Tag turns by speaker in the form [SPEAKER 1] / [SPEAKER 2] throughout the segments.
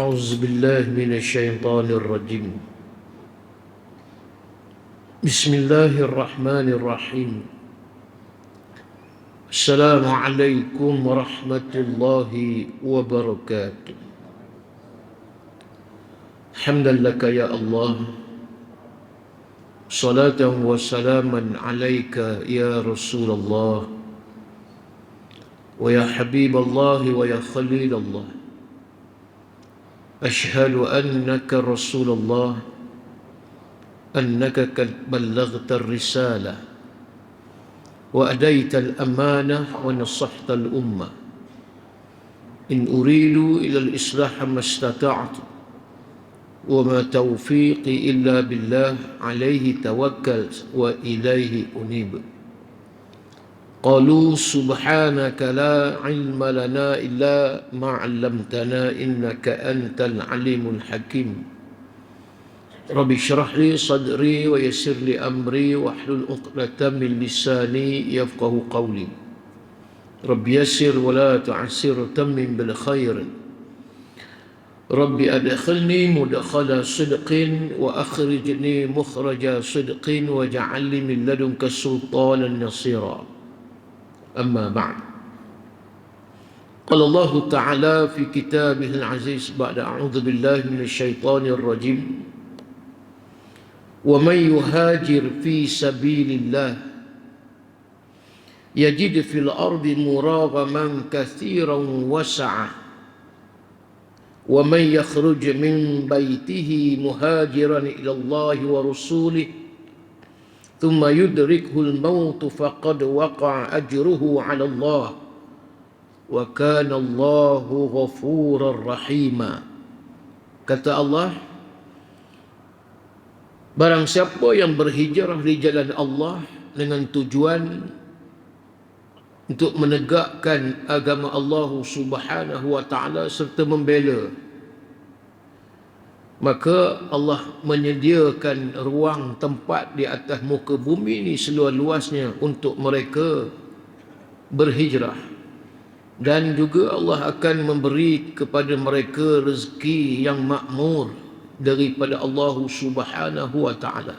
[SPEAKER 1] أعوذ بالله من الشيطان الرجيم. بسم الله الرحمن الرحيم. السلام عليكم ورحمة الله وبركاته. حمدا لك يا الله، صلاة وسلاما عليك يا رسول الله ويا حبيب الله ويا خليل الله. أشهد أنك رسول الله، أنك قد بلغت الرسالة وأديت الأمانة ونصحت الأمة. إن أريد إلى الإصلاح ما استطعت وما توفيقي إلا بالله، عليه توكلت وإليه أنيب. قالوا سبحانك لا علم لنا إلا ما علمتنا إنك أنت العليم الحكيم. رب اشرح لي صدري ويسر لي أمري واحلل عقدة من لساني يفقه قولي. رب يسر ولا تعسر تمم بالخير. رب أدخلني مدخل صدق وأخرجني مخرج صدق واجعل لي من لدنك سلطانا نصيرا. أما بعد، قال الله تعالى في كتابه العزيز بعد أعوذ بالله من الشيطان الرجيم: ومن يهاجر في سبيل الله يجد في الأرض مراغما كثيرا وسعة ومن يخرج من بيته مهاجرا إلى الله ورسوله ثم يدركه الموت فقد وقع أجره على الله وكان الله غفورا رحيما. Kata Allah, barang siapa yang berhijrah di jalan Allah dengan tujuan untuk menegakkan agama Allah Subhanahu wa taala serta membela, maka Allah menyediakan ruang tempat di atas muka bumi ini seluas-luasnya untuk mereka berhijrah. Dan juga Allah akan memberi kepada mereka rezeki yang makmur daripada Allah Subhanahu wa taala.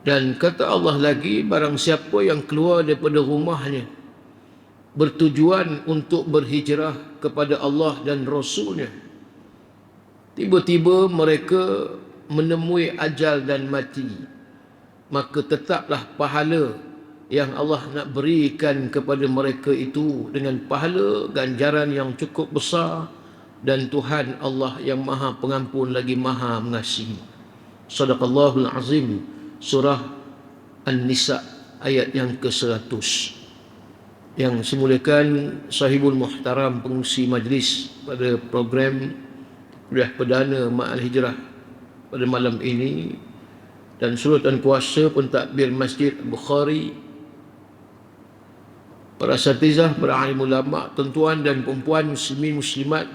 [SPEAKER 1] Dan kata Allah lagi, barang siapa yang keluar daripada rumahnya bertujuan untuk berhijrah kepada Allah dan Rasulnya, tiba-tiba mereka menemui ajal dan mati, maka tetaplah pahala yang Allah nak berikan kepada mereka itu dengan pahala ganjaran yang cukup besar, dan Tuhan Allah yang Maha Pengampun lagi Maha Mengasihi. Sadaqallahul Azim, surah An-Nisa ayat yang ke-100. Yang semuliakan sahibul muhtaram pengurusi majlis pada program kuliah perdana Ma'al Hijrah pada malam ini, dan seluruh tuan kuasa pentadbir Masjid Bukhari, para asatizah, para alim ulama, tuan-tuan dan puan-puan muslimin muslimat,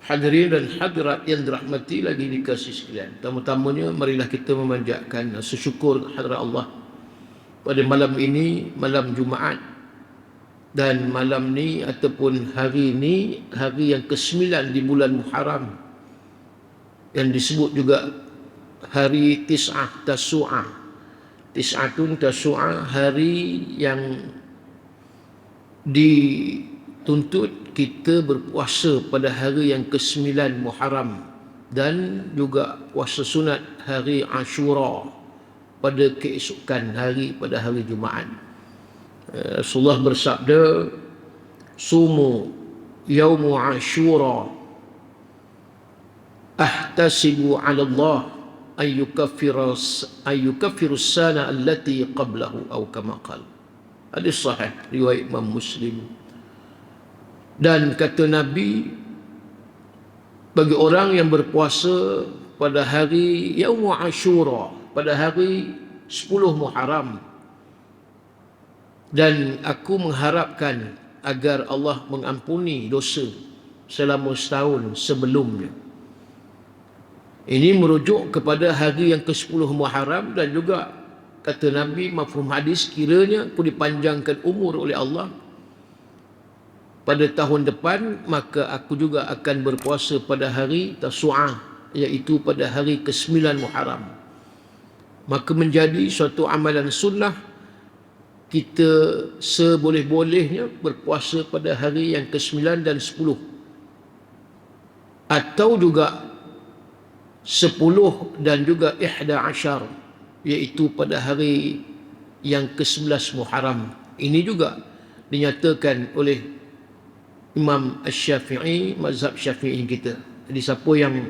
[SPEAKER 1] hadirin dan hadirat yang dirahmati lagi dikasihi sekalian. Pertama-tamanya marilah kita memanjatkan syukur kehadirat Allah pada malam ini, malam Jumaat, dan malam ni ataupun hari ni hari yang ke-9 di bulan Muharram, yang disebut juga hari Tis'ah Tasu'ah. Tis'atun Tasu'ah, hari yang dituntut kita berpuasa pada hari yang ke-9 Muharram, dan juga puasa sunat hari Ashura pada keesokan hari, pada hari Jumaat. Rasulullah bersabda, sumu yaumu Ashura ahtasibu ala Allah ayyukaffiru sana allati qablahu atau kama qala. Hadis sahih riwayat Imam Muslim. Dan kata Nabi, bagi orang yang berpuasa pada hari Yaum Ashura, pada hari 10 Muharram, dan aku mengharapkan agar Allah mengampuni dosa selama setahun sebelumnya. Ini merujuk kepada hari yang ke-10 Muharram, dan juga kata Nabi, mafhum hadis, kiranya aku dipanjangkan umur oleh Allah pada tahun depan, maka aku juga akan berpuasa pada hari Tasu'ah, iaitu pada hari ke-9 Muharram. Maka menjadi suatu amalan sunnah kita seboleh-bolehnya berpuasa pada hari yang ke-9 dan 10. Atau juga 10 dan juga 11, iaitu pada hari yang ke-11 Muharram. Ini juga dinyatakan oleh Imam Asy-Syafi'i, mazhab Syafi'i kita. Jadi siapa yang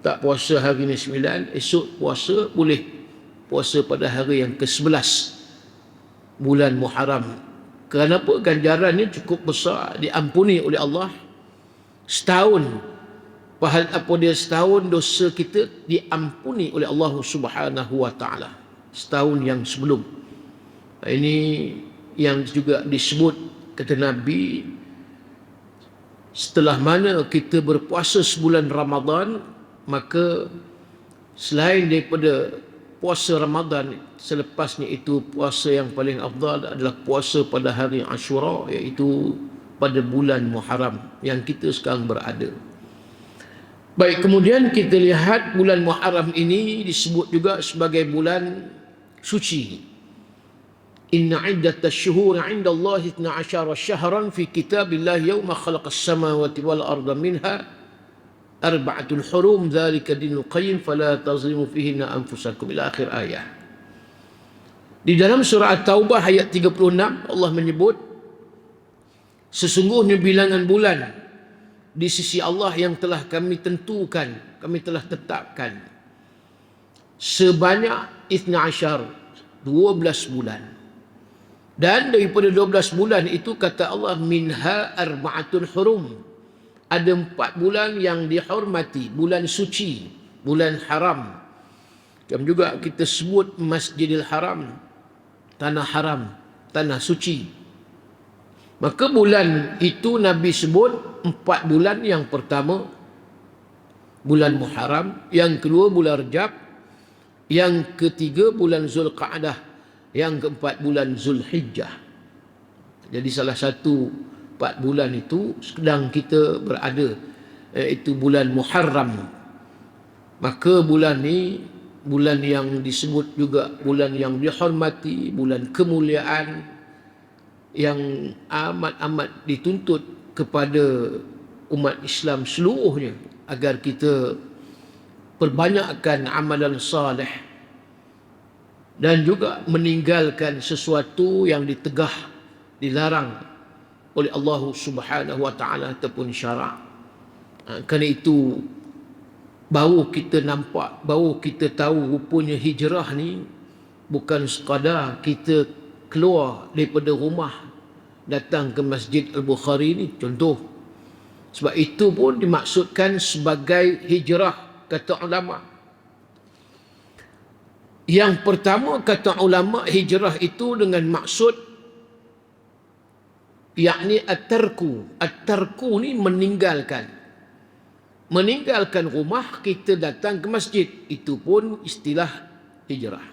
[SPEAKER 1] tak puasa hari ni 9, esok puasa, boleh puasa pada hari yang ke-11 bulan Muharram. Kenapa? Ganjarannya cukup besar, diampuni oleh Allah. Setahun, setahun dosa kita diampuni oleh Allah Subhanahu wa taala. Setahun yang sebelum. Ini yang juga disebut, kata Nabi, setelah mana kita berpuasa sebulan Ramadan, maka selain daripada puasa Ramadan, selepasnya itu puasa yang paling afdal adalah puasa pada hari Ashura, iaitu pada bulan Muharram yang kita sekarang berada. Baik, kemudian kita lihat bulan Muharram ini disebut juga sebagai bulan suci. Inna iddatash shuhuri 'inda Allah 12 syahran fi kitabillah yawma khalaqas samawati wal arda minha arba'atul hurum dzalika dinul qayyim fala tazlimu fihinna anfusakum, ila akhir ayat. Di dalam surah At-Taubah ayat 36 Allah menyebut, sesungguhnya bilangan bulan di sisi Allah yang telah kami tentukan, kami telah tetapkan sebanyak 12 bulan. Dan daripada 12 bulan itu, kata Allah, minha arba'atul hurum, ada 4 bulan yang dihormati, bulan suci, bulan haram. Yang juga kita sebut Masjidil Haram, tanah haram, tanah suci. Maka bulan itu Nabi sebut 4 bulan. Yang pertama bulan Muharram, yang kedua bulan Rajab, yang ketiga bulan Zulqa'dah, yang keempat bulan Zulhijjah. Jadi salah satu 4 bulan itu sedang kita berada, iaitu bulan Muharram. Maka bulan ni bulan yang disebut juga bulan yang dihormati, bulan kemuliaan, yang amat-amat dituntut kepada umat Islam seluruhnya agar kita perbanyakkan amalan salih dan juga meninggalkan sesuatu yang ditegah, dilarang oleh Allah Subhanahu wa taala ataupun syarak. Kerana itu baru kita nampak, baru kita tahu rupanya hijrah ni bukan sekadar kita keluar daripada rumah datang ke Masjid Al-Bukhari ni, contoh. Sebab itu pun dimaksudkan sebagai hijrah, kata ulama. Yang pertama, kata ulama, hijrah itu dengan maksud yakni at-tarku. At-tarku ni meninggalkan. Meninggalkan rumah, kita datang ke masjid. Itu pun istilah hijrah.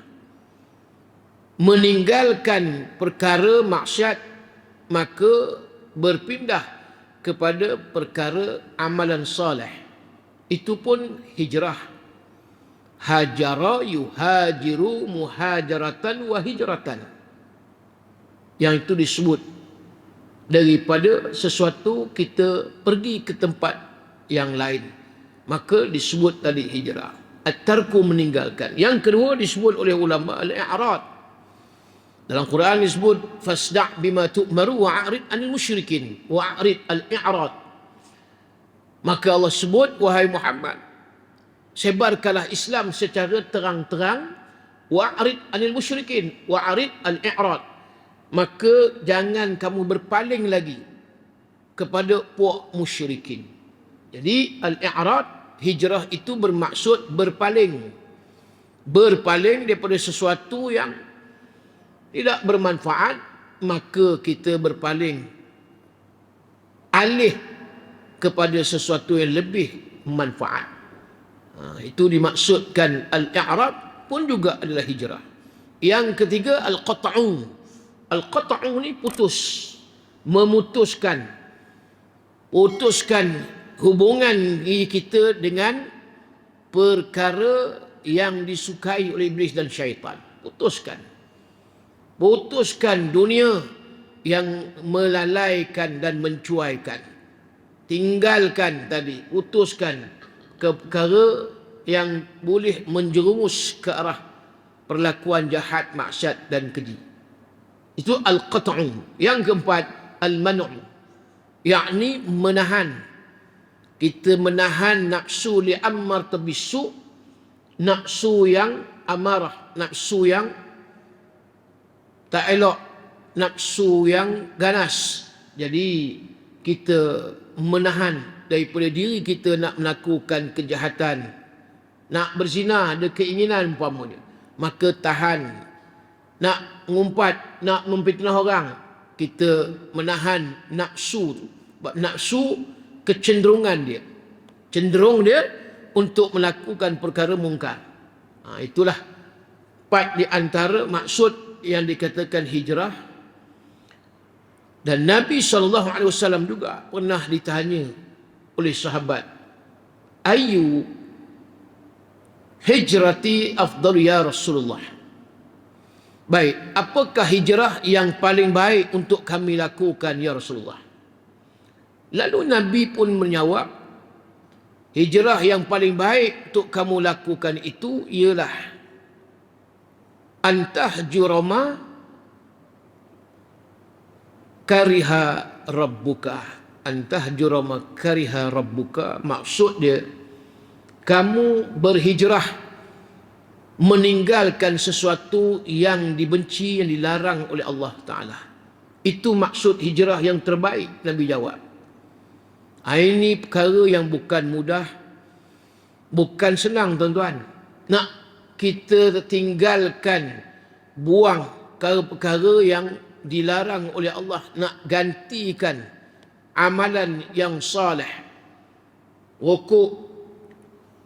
[SPEAKER 1] Meninggalkan perkara maksiat, maka berpindah kepada perkara amalan salih. Itu pun hijrah. Hajara yuhajiru muhajaratan wa hijratan. Yang itu disebut daripada sesuatu kita pergi ke tempat yang lain, maka disebut tadi hijrah. At-tarku, meninggalkan. Yang kedua disebut oleh ulama al-i'rad. Dalam Quran disebut fasda' bima tu'maru wa'rid 'anil musyrikin, wa'rid al-i'rad. Maka Allah sebut, wahai Muhammad, sebarkanlah Islam secara terang-terang, wa'rid 'anil musyrikin, wa'rid al-i'rad. Maka jangan kamu berpaling lagi kepada puak musyrikin. Jadi al-i'rad, hijrah itu bermaksud berpaling. Berpaling daripada sesuatu yang tidak bermanfaat, maka kita berpaling alih kepada sesuatu yang lebih bermanfaat. Itu dimaksudkan al-i'rad pun juga adalah hijrah. Yang ketiga al-qat'u. Al-qat'u ni putus, memutuskan, putuskan hubungan diri kita dengan perkara yang disukai oleh iblis dan syaitan. Putuskan dunia yang melalaikan dan mencuaikan. Tinggalkan tadi, putuskan perkara yang boleh menjerumus ke arah perlakuan jahat, maksiat dan keji. Itu al-qat'u. Yang keempat, al-man'u, yakni menahan. Kita menahan nafsu li'ammar tabisu, nafsu yang amarah, nafsu yang tak elok, nafsu yang ganas. Jadi kita menahan daripada diri kita nak melakukan kejahatan, nak berzina, ada keinginan umpamanya, maka tahan. Nak mengumpat, nak memfitnah orang, kita menahan nafsu tu. Sebab nafsu kecenderungan dia, cenderung dia untuk melakukan perkara mungkar. Itulah part di antara maksud yang dikatakan hijrah. Dan Nabi SAW juga pernah ditanya oleh sahabat, ayu hijrati afdal ya Rasulullah. Baik, apakah hijrah yang paling baik untuk kami lakukan ya Rasulullah? Lalu Nabi pun menjawab, hijrah yang paling baik untuk kamu lakukan itu ialah antahjurama kariha rabbuka. Antahjurama kariha rabbuka, maksud dia kamu berhijrah meninggalkan sesuatu yang dibenci, yang dilarang oleh Allah Ta'ala. Itu maksud hijrah yang terbaik, Nabi jawab. Ini perkara yang bukan mudah, bukan senang tuan-tuan. Nak kita tinggalkan, buang perkara-perkara yang dilarang oleh Allah, nak gantikan amalan yang saleh. Rukuk,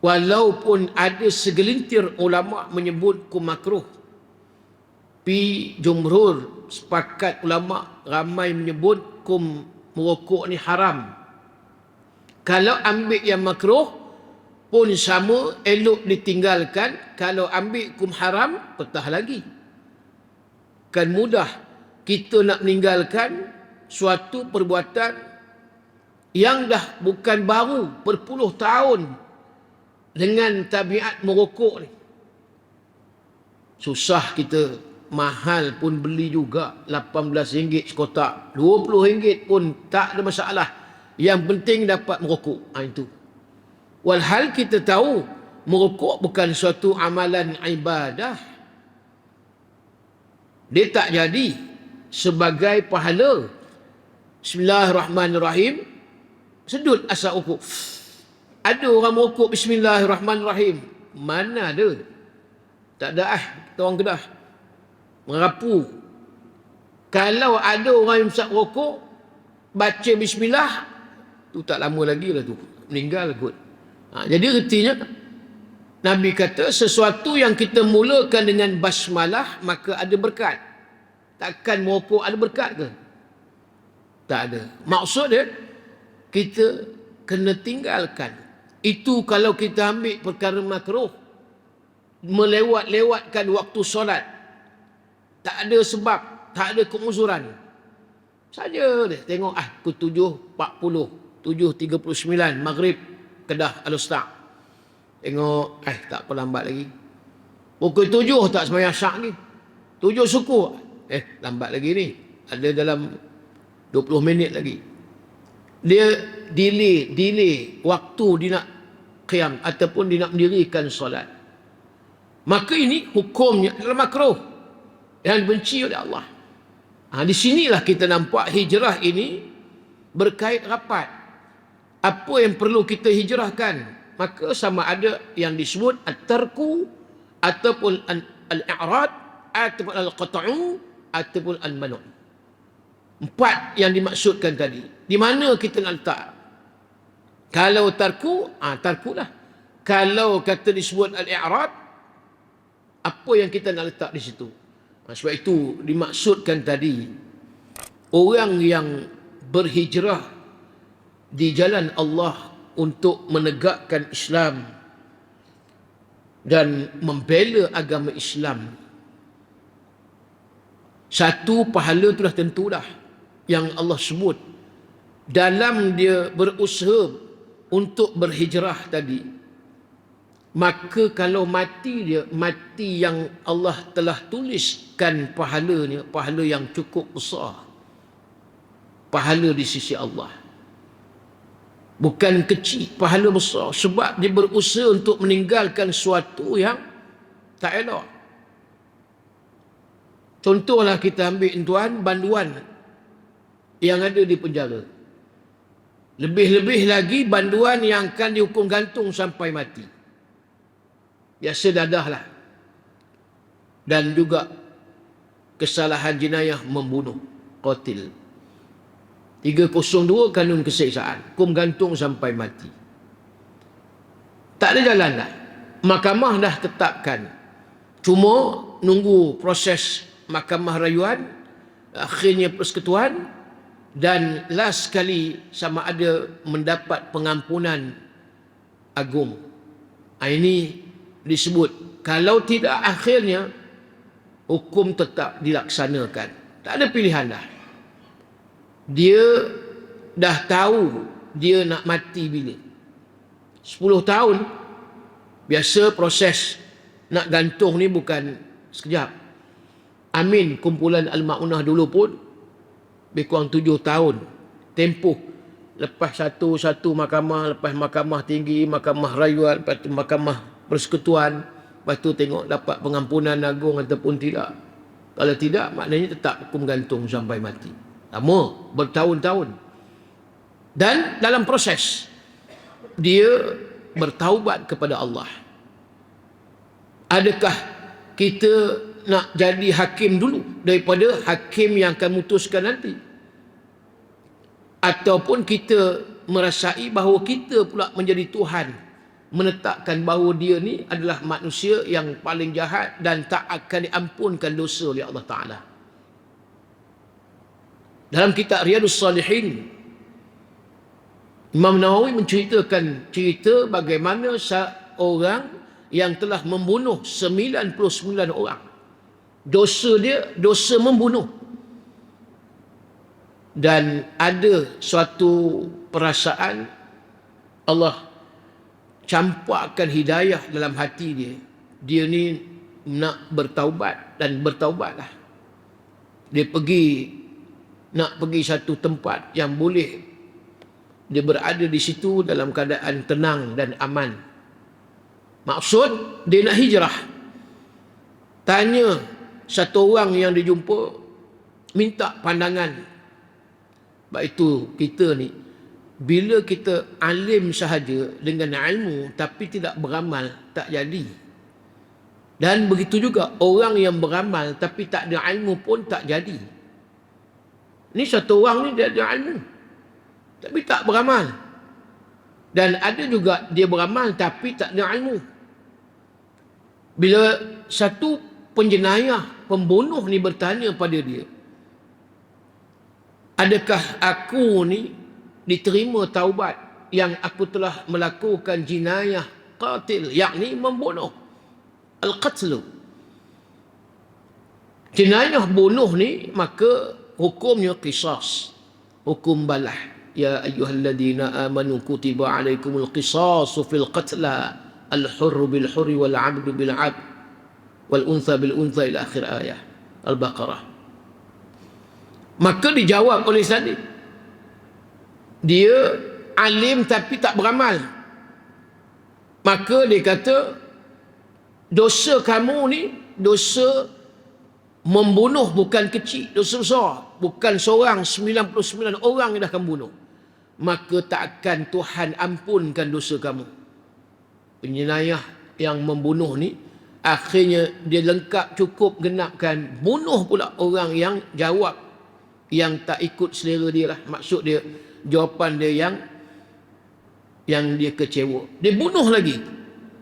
[SPEAKER 1] walaupun ada segelintir ulama menyebut makruh, tapi jumhur sepakat ulama ramai menyebut merokok ni haram. Kalau ambil yang makruh pun sama, elok ditinggalkan. Kalau ambil hukum haram, petah lagi. Kan mudah kita nak meninggalkan suatu perbuatan yang dah bukan baru, berpuluh tahun dengan tabiat merokok ni. Susah kita, mahal pun beli juga, RM18 sekotak, RM20 pun tak ada masalah. Yang penting dapat merokok. Itu. Walhal kita tahu merokok bukan suatu amalan ibadah. Dia tak jadi sebagai pahala. Bismillahirrahmanirrahim, sedut asap rokok. Ada orang merokok Bismillahirrahmanirrahim? Mana ada? Tak ada kita orang Kedah. Merapu. Kalau ada orang yang isap rokok, baca Bismillah, tu tak lama lagi lah tu, meninggal kot. Jadi artinya Nabi kata sesuatu yang kita mulakan dengan basmalah maka ada berkat. Takkan merokok ada berkat ke? Tak ada. Maksud dia kita kena tinggalkan. Itu kalau kita ambil perkara makruh, melewat-lewatkan waktu solat, tak ada sebab, tak ada keuzuran, saja dia tengok pukul 7.40, 7.39 Maghrib Kedah Al-Ustaz. Tengok tak apa, lambat lagi. Pukul 7 tak sembahyang syak ni. 7 suku. Lambat lagi ni. Ada dalam 20 minit lagi. Dia delay waktu dia nak qiyam ataupun dia nak mendirikan solat. Maka ini hukumnya adalah makruh yang dibenci oleh Allah. Di sinilah kita nampak hijrah ini berkait rapat. Apa yang perlu kita hijrahkan? Maka sama ada yang disebut at-tarku ataupun al-i'rad ataupun al-qat'u ataupun al-manu'. 4 yang dimaksudkan tadi. Di mana kita nak letak? Kalau tarku, tarkulah. Kalau kata disebut al-i'rad, apa yang kita nak letak di situ? Sebab itu dimaksudkan tadi, orang yang berhijrah di jalan Allah untuk menegakkan Islam dan membela agama Islam, satu pahala tu dah tentu dah yang Allah sebut dalam dia berusaha untuk berhijrah tadi. Maka kalau mati dia, mati yang Allah telah tuliskan pahalanya, pahala yang cukup besar, pahala di sisi Allah, bukan kecil, pahala besar, sebab dia berusaha untuk meninggalkan sesuatu yang tak elok. Contohlah kita ambil tuan banduan yang ada di penjara, lebih-lebih lagi banduan yang akan dihukum gantung sampai mati, biasa dadah lah, dan juga kesalahan jenayah membunuh, qatil. 302 kanun keseksaan, hukum gantung sampai mati. Tak ada jalan dah, mahkamah dah tetapkan, cuma nunggu proses mahkamah rayuan, akhirnya persekutuan, dan last sekali sama ada mendapat pengampunan agung. Ini disebut, kalau tidak akhirnya hukum tetap dilaksanakan. Tak ada pilihan dah. Dia dah tahu dia nak mati bila. 10 tahun. Biasa proses nak gantung ni bukan sekejap. Amin kumpulan Al-Ma'unah dulu pun lebih kurang 7 tahun tempoh. Lepas satu mahkamah, lepas mahkamah tinggi, mahkamah rayuan, lepas tu mahkamah persekutuan, lepas tu tengok dapat pengampunan agung ataupun tidak. Kalau tidak, maknanya tetap hukum gantung sampai mati. Lama, bertahun-tahun. Dan dalam proses dia bertaubat kepada Allah. Adakah kita nak jadi hakim dulu daripada hakim yang akan memutuskan nanti? Ataupun kita merasai bahawa kita pula menjadi Tuhan, menetapkan bahawa dia ni adalah manusia yang paling jahat dan tak akan diampunkan dosa oleh Allah Ta'ala. Dalam kitab Riyadhus Salihin, Imam Nawawi menceritakan cerita bagaimana seorang yang telah membunuh 99 orang. Dosa dia, dosa membunuh. Dan ada suatu perasaan Allah campakkan hidayah dalam hati dia. Dia ni nak bertaubat dan bertaubatlah. Dia nak pergi satu tempat yang boleh dia berada di situ dalam keadaan tenang dan aman. Maksud dia nak hijrah. Tanya satu orang yang dijumpa, minta pandangan. Sebab itu kita ni, bila kita alim sahaja dengan ilmu tapi tidak beramal, tak jadi. Dan begitu juga orang yang beramal tapi tak ada ilmu pun tak jadi. Ni satu orang ni dia ada ilmu tapi tak beramal. Dan ada juga dia beramal tapi tak ada ilmu. Bila satu penjenayah, pembunuh ni bertanya pada dia, adakah aku ni diterima taubat yang aku telah melakukan jenayah qatil, yakni membunuh, al-qatlu. Jenayah bunuh ni maka hukumnya qisas, hukum balah. Ya ayyuhalladzina amanu kutiba alaikumul qisasu fil qatla, al-hurru bil hurri wal 'abdu bil 'abd wal untha bil untha ila akhir ayat Al-Baqarah. Maka dijawab oleh tadi, dia alim tapi tak beramal. Maka dia kata, dosa kamu ni dosa membunuh bukan kecil, dosa besar. Bukan seorang, 99 orang yang dah kamu bunuh. Maka tak akan Tuhan ampunkan dosa kamu. Penjenayah yang membunuh ni, akhirnya dia lengkap cukup genapkan, bunuh pula orang yang jawab yang tak ikut selera dia lah. Maksud dia, jawapan dia yang dia kecewa. Dia bunuh lagi.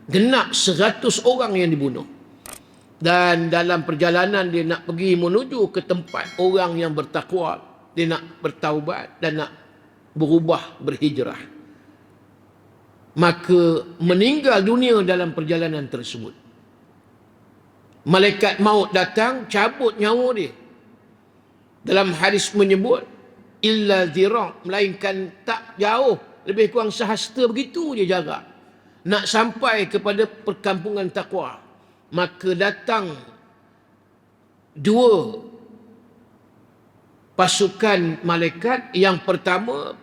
[SPEAKER 1] Genap 100 orang yang dibunuh. Dan dalam perjalanan dia nak pergi menuju ke tempat orang yang bertakwa, dia nak bertaubat dan nak berubah, berhijrah. Maka meninggal dunia dalam perjalanan tersebut. Malaikat maut datang, cabut nyawa dia. Dalam hadis menyebut, illa zira', melainkan tak jauh, lebih kurang sehasta begitu je jarak, nak sampai kepada perkampungan takwa. Maka datang dua pasukan malaikat. Yang pertama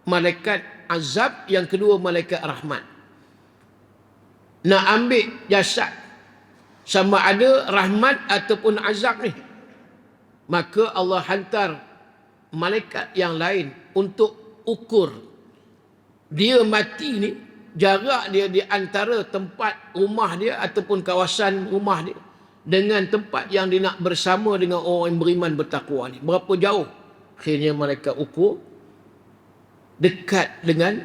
[SPEAKER 1] malaikat azab, yang kedua malaikat rahmat. Nak ambil jasad, sama ada rahmat ataupun azab ni. Maka Allah hantar malaikat yang lain untuk ukur. Dia mati ni, jarak dia di antara tempat rumah dia ataupun kawasan rumah dia dengan tempat yang dia nak bersama dengan orang yang beriman bertakwa ni, berapa jauh? Akhirnya malaikat ukur dekat dengan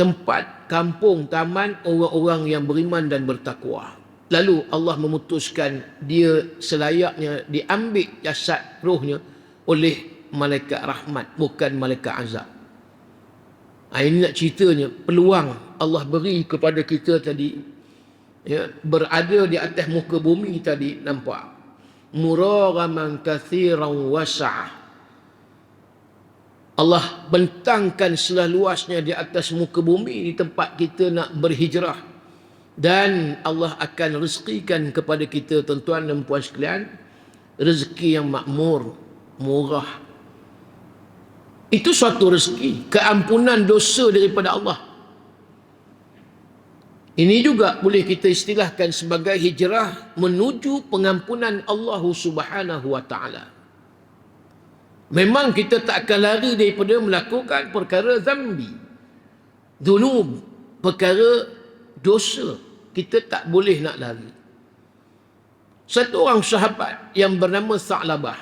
[SPEAKER 1] tempat kampung taman orang-orang yang beriman dan bertakwa. Lalu Allah memutuskan dia selayaknya diambil jasad rohnya oleh malaikat rahmat, bukan malaikat azab. Ini nak ceritanya peluang Allah beri kepada kita tadi, ya, berada di atas muka bumi tadi, nampak muraghaman katsiran wasa'ah. Allah bentangkan seluasnya di atas muka bumi, di tempat kita nak berhijrah. Dan Allah akan rezekikan kepada kita, tuan-tuan dan puan sekalian, rezeki yang makmur, murah. Itu suatu rezeki, keampunan dosa daripada Allah. Ini juga boleh kita istilahkan sebagai hijrah menuju pengampunan Allah Subhanahu wa taala. Memang kita tak akan lari daripada melakukan perkara zambi, dzunub, perkara dosa. Kita tak boleh nak lari. Satu orang sahabat yang bernama Sa'labah,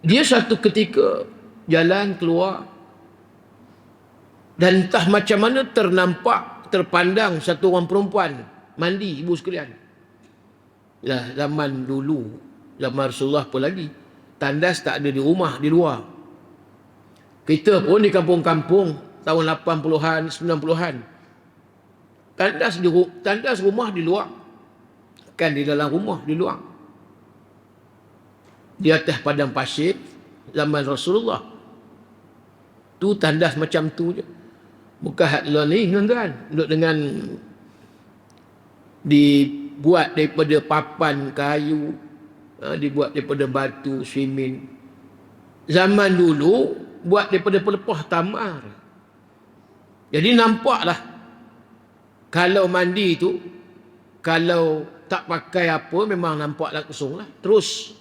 [SPEAKER 1] dia satu ketika jalan keluar dan entah macam mana terpandang satu orang perempuan mandi, ibu sekalian. Ya, zaman dulu, zaman Rasulullah pun lagi, tandas tak ada di rumah, di luar. Kita pun di kampung-kampung tahun 80-an, 90-an, tandas rumah di luar, kan di dalam rumah di luar. Di atas padang pasir zaman Rasulullah tu tandas macam tu je. Bukan hak lah ni, tuan-tuan, duduk dengan dibuat daripada papan kayu, dibuat daripada batu, simen. Zaman dulu buat daripada pelepah tamar. Jadi nampaklah kalau mandi tu, kalau tak pakai apa, memang nampaklah kosong lah. Terus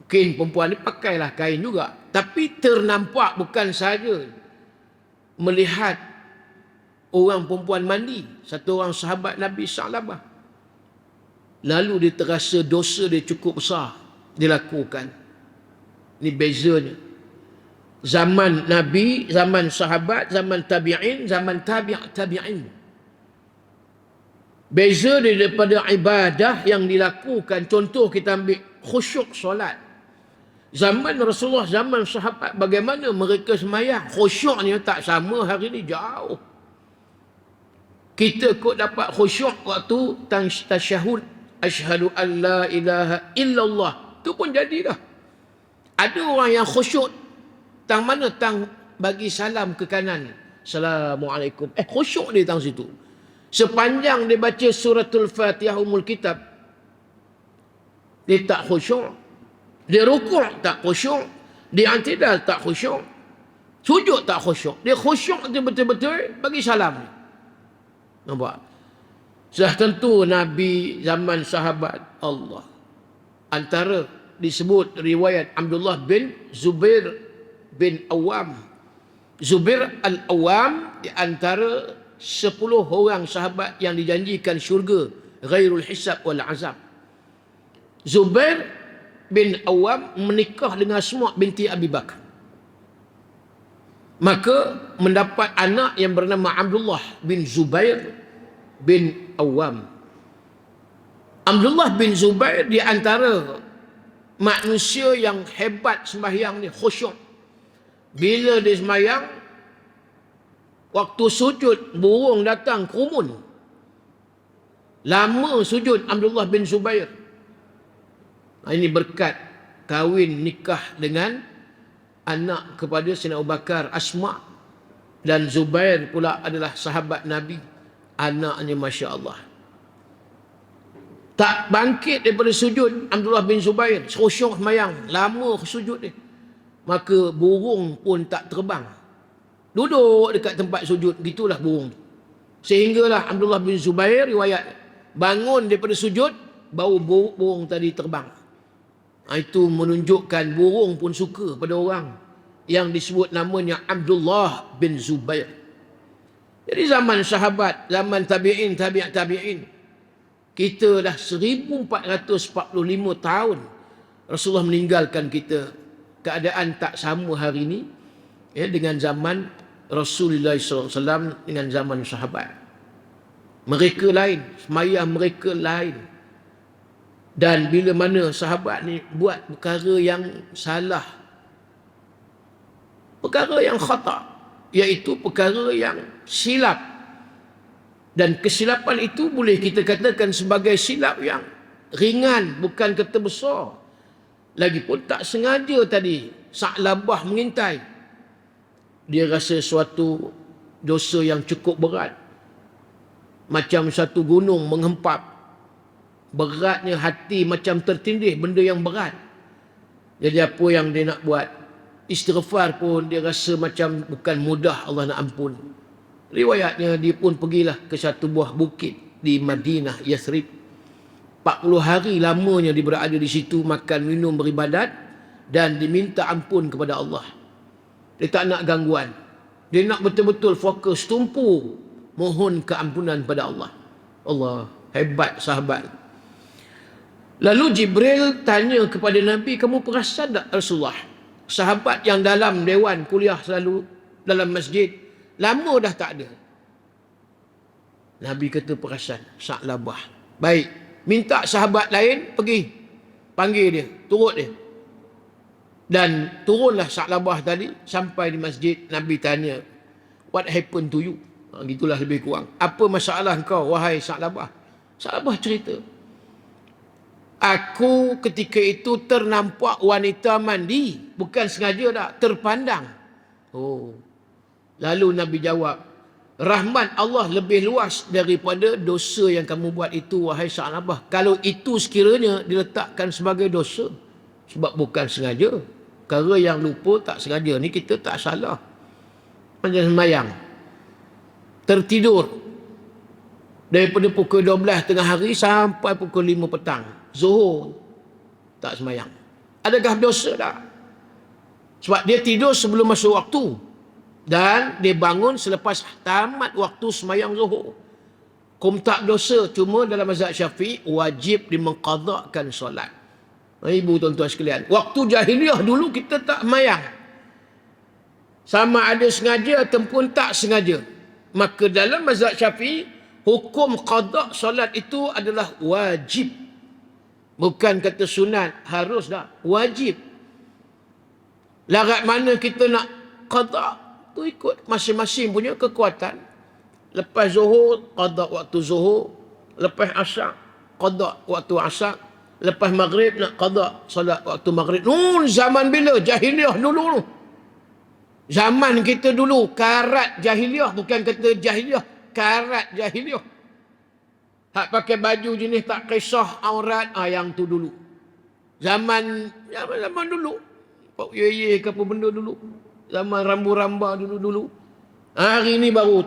[SPEAKER 1] mungkin perempuan ni pakailah kain juga, tapi ternampak bukan saja melihat orang perempuan mandi, satu orang sahabat Nabi Sa'labah. Lalu dia terasa dosa dia cukup besar dilakukan. Ini bezanya zaman Nabi, zaman sahabat, zaman tabi'in, zaman tabi'in. Beza daripada ibadah yang dilakukan. Contoh kita ambil khusyuk solat. Zaman Rasulullah, zaman sahabat, bagaimana mereka semayang, khusyuknya tak sama hari ni, jauh. Kita kok dapat khusyuk waktu tasyahud, asyhadu an la ilaha illallah, tu pun jadilah. Ada orang yang khusyuk tang mana, tang bagi salam ke kanan, Assalamualaikum, khusyuk dia tang situ. Sepanjang dia baca suratul Fatihah Ummul Kitab, dia tak khusyuk. Dia rukuk tak khusyuk, dia i'tidal tak khusyuk, sujud tak khusyuk. Dia khusyuk dia betul-betul bagi salam. Nampak? Sudah tentu Nabi, zaman sahabat Allah. Antara disebut riwayat Abdullah bin Zubair bin Awam. Zubair al-Awam di antara 10 orang sahabat yang dijanjikan syurga ghairul hisab wal azab. Zubair bin Awam menikah dengan Asma binti Abi Bakar. Maka mendapat anak yang bernama Abdullah bin Zubair bin Awam. Abdullah bin Zubair di antara manusia yang hebat sembahyang ni khusyuk. Bila dia sembahyang, waktu sujud burung datang kerumun. Lama sujud Abdullah bin Zubair. Ini berkat kahwin nikah dengan anak kepada Sayyidina Abu Bakar, Asma, dan Zubair pula adalah sahabat Nabi. Anaknya Masya Allah. Tak bangkit daripada sujud Abdullah bin Zubair, khusyuk sembahyang, lama sujud dia. Maka burung pun tak terbang. Duduk dekat tempat sujud, gitulah burung. Sehinggalah Abdullah bin Zubair riwayat bangun daripada sujud, bau burung tadi terbang. Itu menunjukkan burung pun suka pada orang yang disebut namanya Abdullah bin Zubair. Jadi zaman sahabat, zaman tabi'in, tabi'in, kita dah 1445 tahun Rasulullah meninggalkan kita. Keadaan tak sama hari ini ya, dengan zaman Rasulullah SAW, dengan zaman sahabat. Mereka lain, semayang mereka lain. Dan bila mana sahabat ni buat perkara yang salah, perkara yang khata', iaitu perkara yang silap, dan kesilapan itu boleh kita katakan sebagai silap yang ringan, bukan kata besar. Lagipun tak sengaja tadi Sa'labah mengintai, dia rasa suatu dosa yang cukup berat, macam satu gunung menghempap. Beratnya hati macam tertindih, benda yang berat. Jadi apa yang dia nak buat? Istighfar pun dia rasa macam bukan mudah Allah nak ampun. Riwayatnya dia pun pergilah ke satu buah bukit di Madinah, Yathrib. 40 hari lamanya dia berada di situ, makan, minum, beribadat, dan diminta ampun kepada Allah. Dia tak nak gangguan. Dia nak betul-betul fokus, tumpu mohon keampunan pada Allah. Allah, hebat sahabat. Lalu Jibril tanya kepada Nabi, kamu perasan tak Rasulullah? Sahabat yang dalam dewan kuliah selalu dalam masjid, lama dah tak ada. Nabi kata perasan, Sa'labah. Baik, minta sahabat lain pergi, panggil dia, turut dia. Dan turunlah Sa'labah tadi, sampai di masjid. Nabi tanya, what happened to you? Gitulah lebih kurang. Apa masalah kau, wahai Sa'labah? Sa'labah cerita, aku ketika itu ternampak wanita mandi, bukan sengaja tak, terpandang. Oh. Lalu Nabi jawab, rahmat Allah lebih luas daripada dosa yang kamu buat itu, wahai Sa'labah. Kalau itu sekiranya diletakkan sebagai dosa, sebab bukan sengaja. Perkara yang lupa tak sengaja ni kita tak salah. Macam sembahyang, tertidur daripada pukul 12 tengah hari sampai pukul 5 petang, Zuhur tak sembahyang. Adakah dosa tak? Sebab dia tidur sebelum masuk waktu, dan dia bangun selepas tamat waktu sembahyang Zuhur. Kum tak dosa, cuma dalam mazhab Syafi'i wajib dimengqadhakan solat. Ibu tuan-tuan sekalian, waktu jahiliah dulu kita tak sembahyang, sama ada sengaja ataupun tak sengaja. Maka dalam mazhab Syafi'i, hukum qada solat itu adalah wajib. Bukan kata sunat, harus dah, wajib. Larat mana kita nak qada, tu ikut masing-masing punya kekuatan. Lepas zuhur, qada waktu zuhur. Lepas asar, qada waktu asar. Lepas maghrib nak qada solat waktu maghrib. Zaman bila? Jahiliah dulu. Zaman kita dulu, karat jahiliah, bukan kata jahiliah, karat jahiliah. Hak pakai baju jenis tak kisah aurat, yang tu dulu. Zaman dulu. Pak ye ke apa benda dulu. Zaman rambu-ramba dulu-dulu. Hari ni baru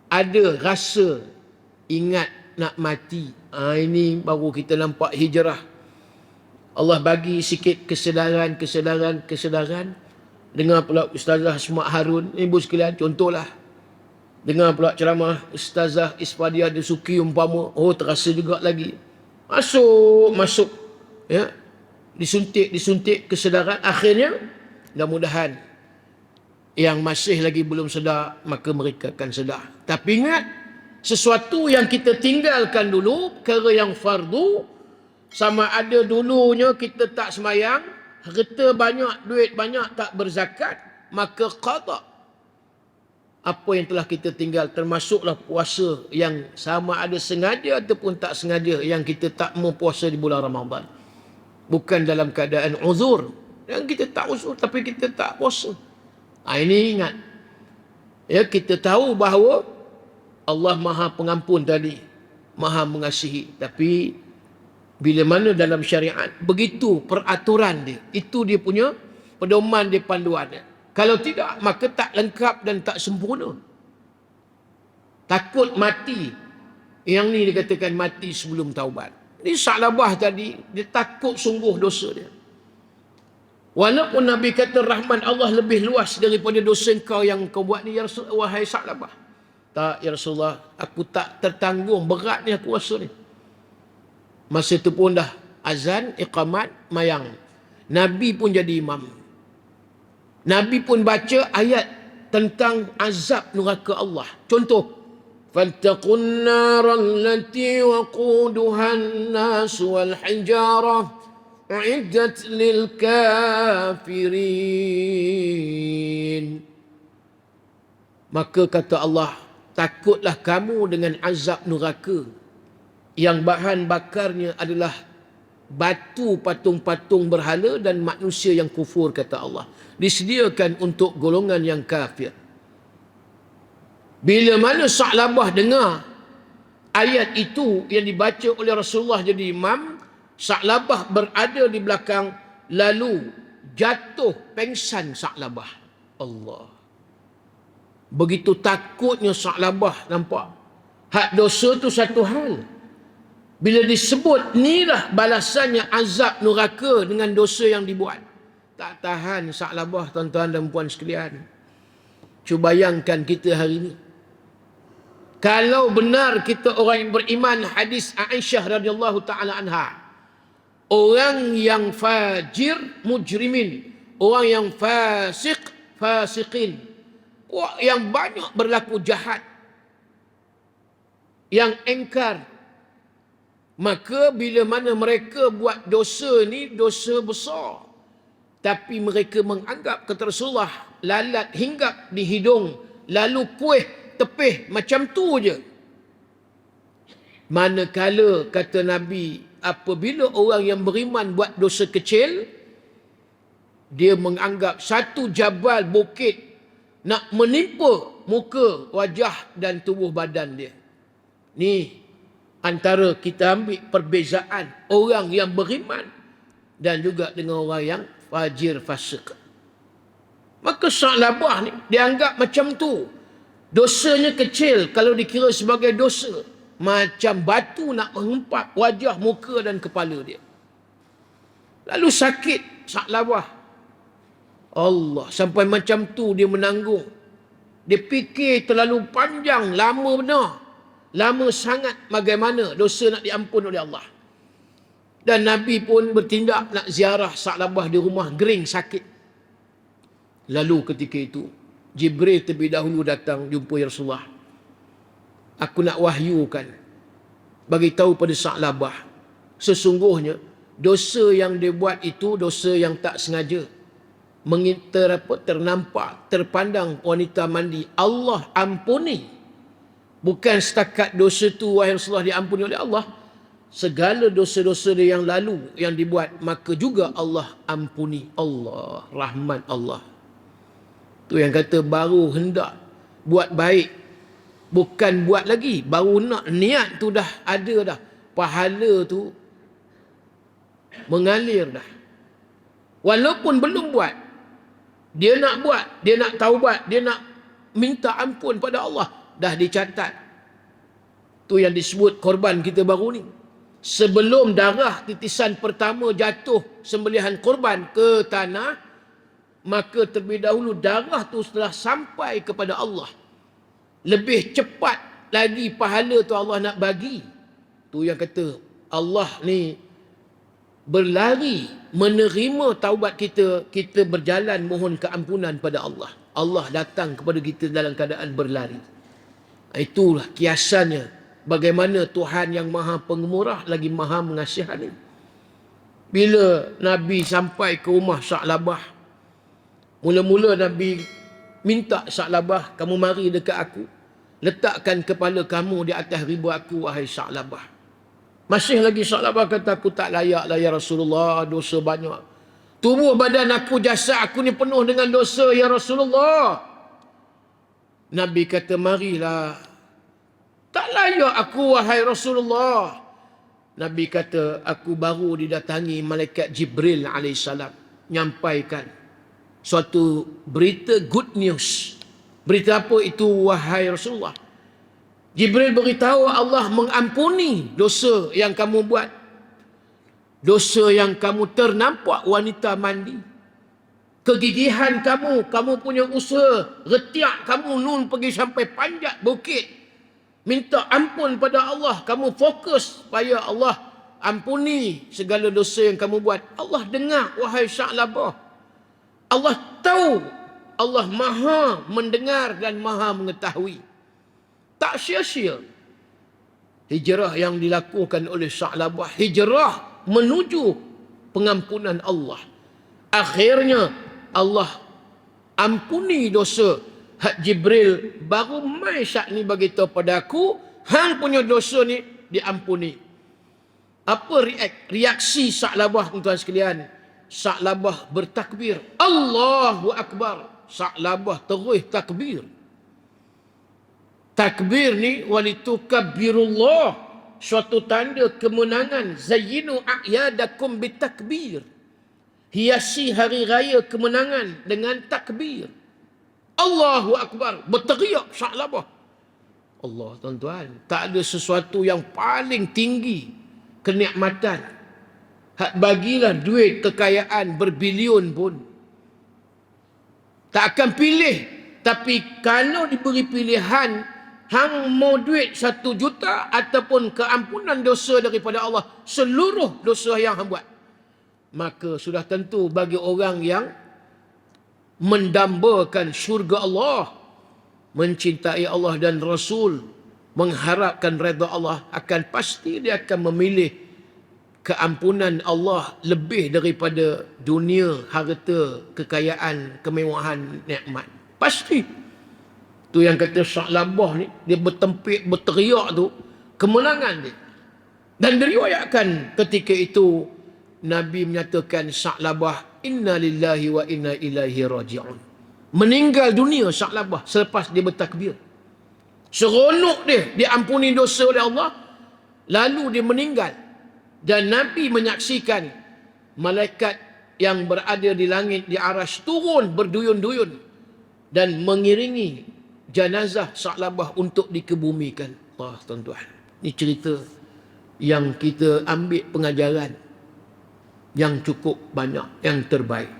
[SPEAKER 1] ada rasa ingat nak mati. Ini baru kita nampak hijrah. Allah bagi sikit kesedaran. Dengar pula Ustazah Asma Harun, ibu sekalian, contohlah. Dengar pula ceramah Ustazah Isfadiah Dasuki umpama, terasa juga lagi. Masuk ya. Disuntik kesedaran. Akhirnya mudah-mudahan yang masih lagi belum sedar, maka mereka akan sedar. Tapi ingat, sesuatu yang kita tinggalkan dulu, perkara yang fardu, Sama ada dulunya kita tak semayang, harta banyak, duit banyak tak berzakat, maka qada apa yang telah kita tinggal, termasuklah puasa yang sama ada sengaja ataupun tak sengaja yang kita tak mau puasa di bulan Ramadan. Bukan dalam keadaan uzur. Yang kita tak uzur tapi kita tak puasa. Ini ingat. Ya, kita tahu bahawa Allah Maha Pengampun tadi, Maha Mengasihi. Tapi bila mana dalam syariat begitu peraturan dia, itu dia punya pedoman dia, panduan dia. Kalau tidak, maka tak lengkap dan tak sempurna. Takut mati. Yang ni dikatakan mati sebelum taubat. Ini Sa'labah tadi, dia takut sungguh dosa dia. Walaupun Nabi kata rahmat Allah lebih luas daripada dosa kau yang kau buat ni, ya Rasulullah, wahai Sa'labah. Tak, ya Rasulullah, aku tak tertanggung, berat ni aku rasa ni. Masa tu pun dah azan, iqamat, mayang. Nabi pun jadi imam. Nabi pun baca ayat tentang azab neraka Allah. Contoh, fattaqun naral lati waquduha an-nas wal hijarah uiddat lil kafirin. Maka kata Allah, takutlah kamu dengan azab neraka yang bahan bakarnya adalah batu patung-patung berhala dan manusia yang kufur, kata Allah. Disediakan untuk golongan yang kafir. Bila mana Sa'labah dengar ayat itu yang dibaca oleh Rasulullah jadi imam, Sa'labah berada di belakang, lalu jatuh pengsan Sa'labah. Allah. Begitu takutnya Sa'labah, nampak. Hak dosa tu satu hal. Bila disebut inilah balasannya azab neraka dengan dosa yang dibuat, tak tahan Sa'labah, tuan-tuan dan puan sekalian. Cuba bayangkan kita hari ini. Kalau benar kita orang yang beriman hadis Aisyah radhiyallahu taala anha, orang yang fajir mujrimin, orang yang fasik fasikin, orang yang banyak berlaku jahat, yang engkar, maka bila mana mereka buat dosa ni, dosa besar, tapi mereka menganggap, kata Rasulullah, lalat hinggap di hidung, lalu kuih tepih macam tu je. Manakala, kata Nabi, apabila orang yang beriman buat dosa kecil, dia menganggap satu jabal bukit nak menimpa muka, wajah dan tubuh badan dia. Ni antara kita ambil perbezaan orang yang beriman dan juga dengan orang yang fajir fasik. Maka Sa'labah ni dianggap macam tu. Dosanya kecil kalau dikira sebagai dosa, macam batu nak menghempak wajah, muka dan kepala dia. Lalu sakit Sa'labah. Allah, sampai macam tu dia menanggung. Dia fikir terlalu panjang, lama benar. Lama sangat bagaimana dosa nak diampun oleh Allah. Dan Nabi pun bertindak nak ziarah Sa'labah di rumah, gering sakit. Lalu ketika itu Jibril terlebih dahulu datang jumpa ya Rasulullah. Aku nak wahyukan, bagi tahu pada Sa'labah, sesungguhnya dosa yang dia buat itu dosa yang tak sengaja. Ternampak, terpandang wanita mandi, Allah ampuni. Bukan setakat dosa tu wahai Rasulullah diampuni oleh Allah, segala dosa-dosa dia yang lalu yang dibuat, maka juga Allah ampuni. Allah, rahmat Allah. Tu yang kata baru hendak buat baik, bukan buat lagi, baru nak niat tu dah ada dah, pahala tu mengalir dah. Walaupun belum buat, dia nak buat, dia nak taubat, dia nak minta ampun pada Allah, dah dicatat. Tu yang disebut korban kita baru ni. Sebelum darah titisan pertama jatuh sembelihan korban ke tanah, maka terlebih dahulu darah tu setelah sampai kepada Allah, lebih cepat lagi pahala tu Allah nak bagi. Tu yang kata Allah ni berlari menerima taubat kita, kita berjalan mohon keampunan pada Allah, Allah datang kepada kita dalam keadaan berlari. Itulah kiasannya bagaimana Tuhan yang Maha Pengemurah lagi Maha Mengasihani. Bila Nabi sampai ke rumah Sa'labah, mula-mula Nabi minta Sa'labah, kamu mari dekat aku. Letakkan kepala kamu di atas ribu aku, wahai Sa'labah. Masih lagi Sa'labah kata, aku tak layak lah ya Rasulullah, dosa banyak. Tubuh badan aku, jasad aku ni penuh dengan dosa ya Rasulullah. Nabi kata, marilah. Tak layak aku wahai Rasulullah. Nabi kata, aku baru didatangi malaikat Jibril alaihissalam, nyampaikan suatu berita good news. Berita apa itu wahai Rasulullah? Jibril beritahu Allah mengampuni dosa yang kamu buat. Dosa yang kamu ternampak wanita mandi. Kegigihan kamu punya usaha, retiak kamu nun pergi sampai panjat bukit. Minta ampun pada Allah, kamu fokus supaya Allah ampuni segala dosa yang kamu buat. Allah dengar wahai Sa'labah. Allah tahu, Allah maha mendengar dan maha mengetahui. Tak sia-sia hijrah yang dilakukan oleh Sa'labah, hijrah menuju pengampunan Allah. Akhirnya Allah ampuni dosa. Hak Jibril baru mai syak ni bagi tahu pada aku, hang punya dosa ni diampuni. Apa reaksi Sa'labah tuan sekalian? Sa'labah bertakbir, Allahu Akbar. Sa'labah terus takbir. Takbir ni walitukabbirullah, suatu tanda kemenangan. Zayyinu a'yadakum bitakbir. Hiasi hari raya kemenangan dengan takbir. Allahu Akbar. Berteriak Sa'labah. Allah tuan-tuan, tak ada sesuatu yang paling tinggi kenikmatan. Hak bagilah duit kekayaan berbilion pun, tak akan pilih. Tapi kalau diberi pilihan, hang mau duit 1 juta ataupun keampunan dosa daripada Allah, seluruh dosa yang hang buat, maka sudah tentu bagi orang yang mendambakan syurga Allah, mencintai Allah dan Rasul, mengharapkan redha Allah, akan pasti dia akan memilih keampunan Allah lebih daripada dunia, harta, kekayaan, kemewahan, nikmat. Pasti. Tu yang kata Sa'labah ni, dia bertempik, berteriak tu, kemenangan dia. Dan diriwayatkan ketika itu Nabi menyatakan Sa'labah, inna lillahi wa inna ilaihi raji'un. Meninggal dunia Sa'labah selepas dia bertakbir. Seronok dia diampuni dosa oleh Allah, lalu dia meninggal. Dan Nabi menyaksikan malaikat yang berada di langit, di arasy, turun berduyun-duyun dan mengiringi jenazah Sa'labah untuk dikebumikan. Allah tuan-tuan, ini cerita yang kita ambil pengajaran yang cukup banyak, yang terbaik.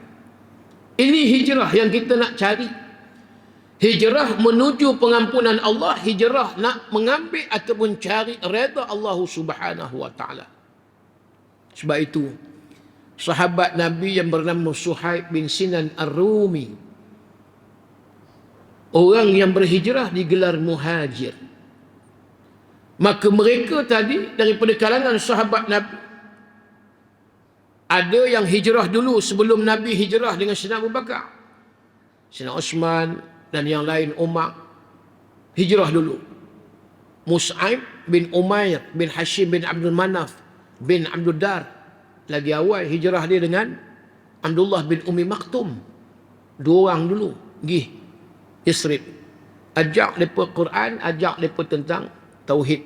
[SPEAKER 1] Ini hijrah yang kita nak cari. Hijrah menuju pengampunan Allah, hijrah nak mengambil ataupun cari redha Allah Subhanahu wa taala. Sebab itu sahabat Nabi yang bernama Suhaib bin Sinan Ar-Rumi, orang yang berhijrah digelar muhajir. Maka mereka tadi daripada kalangan sahabat Nabi, ada yang hijrah dulu sebelum Nabi hijrah dengan Sayyidina Abu Bakar, Sayyidina Osman dan yang lain, Umar, hijrah dulu. Mus'aib bin Umair bin Hashim bin Abdul Manaf bin Abdul Dar, lagi awal hijrah dia dengan Abdullah bin Umi Maktum. 2 orang dulu pergi Yasrib, ajak mereka Quran, ajak mereka tentang Tauhid.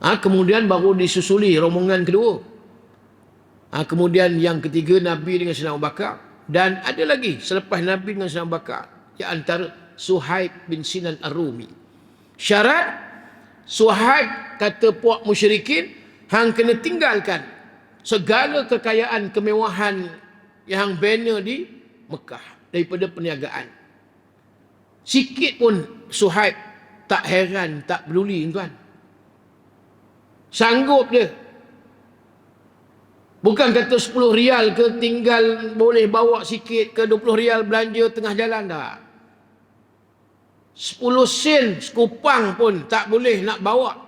[SPEAKER 1] Kemudian baru disusuli rombongan kedua. Kemudian yang ketiga Nabi dengan Sayyidina Abu Bakar, dan ada lagi selepas Nabi dengan Sayyidina Abu Bakar, di antara Suhaib bin Sinan Ar-Rumi. Syarat Suhaib, kata puak musyrikin, hang kena tinggalkan segala kekayaan kemewahan yang bina di Mekah daripada perniagaan. Sikit pun Suhaib tak heran, tak peduli tuan. Sanggup dia. Bukan kata 10 rial ke, tinggal boleh bawa sikit ke, 20 rial belanja tengah jalan, tak. 10 sen sekupang pun tak boleh nak bawa.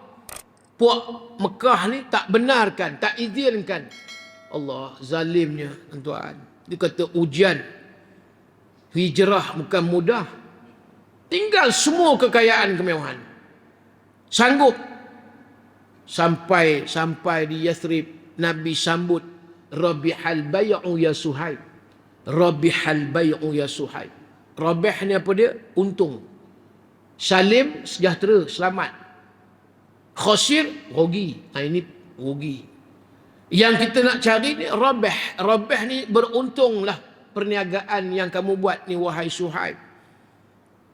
[SPEAKER 1] Puak Mekah ni tak benarkan, tak izinkan Allah, zalimnya tuan. Dia kata ujian hijrah bukan mudah. Tinggal semua kekayaan kemewahan. Sanggup sampai di Yathrib, Nabi sambut, Rabihal bay'u ya Suhaib. Rabihal bay'u ya Suhaib. Rabih ni apa dia? Untung. Salim, sejahtera, selamat. Khosir, rugi. Ini rugi. Yang kita nak cari ni rabih. Rabih ni beruntunglah perniagaan yang kamu buat ni wahai Suhaib.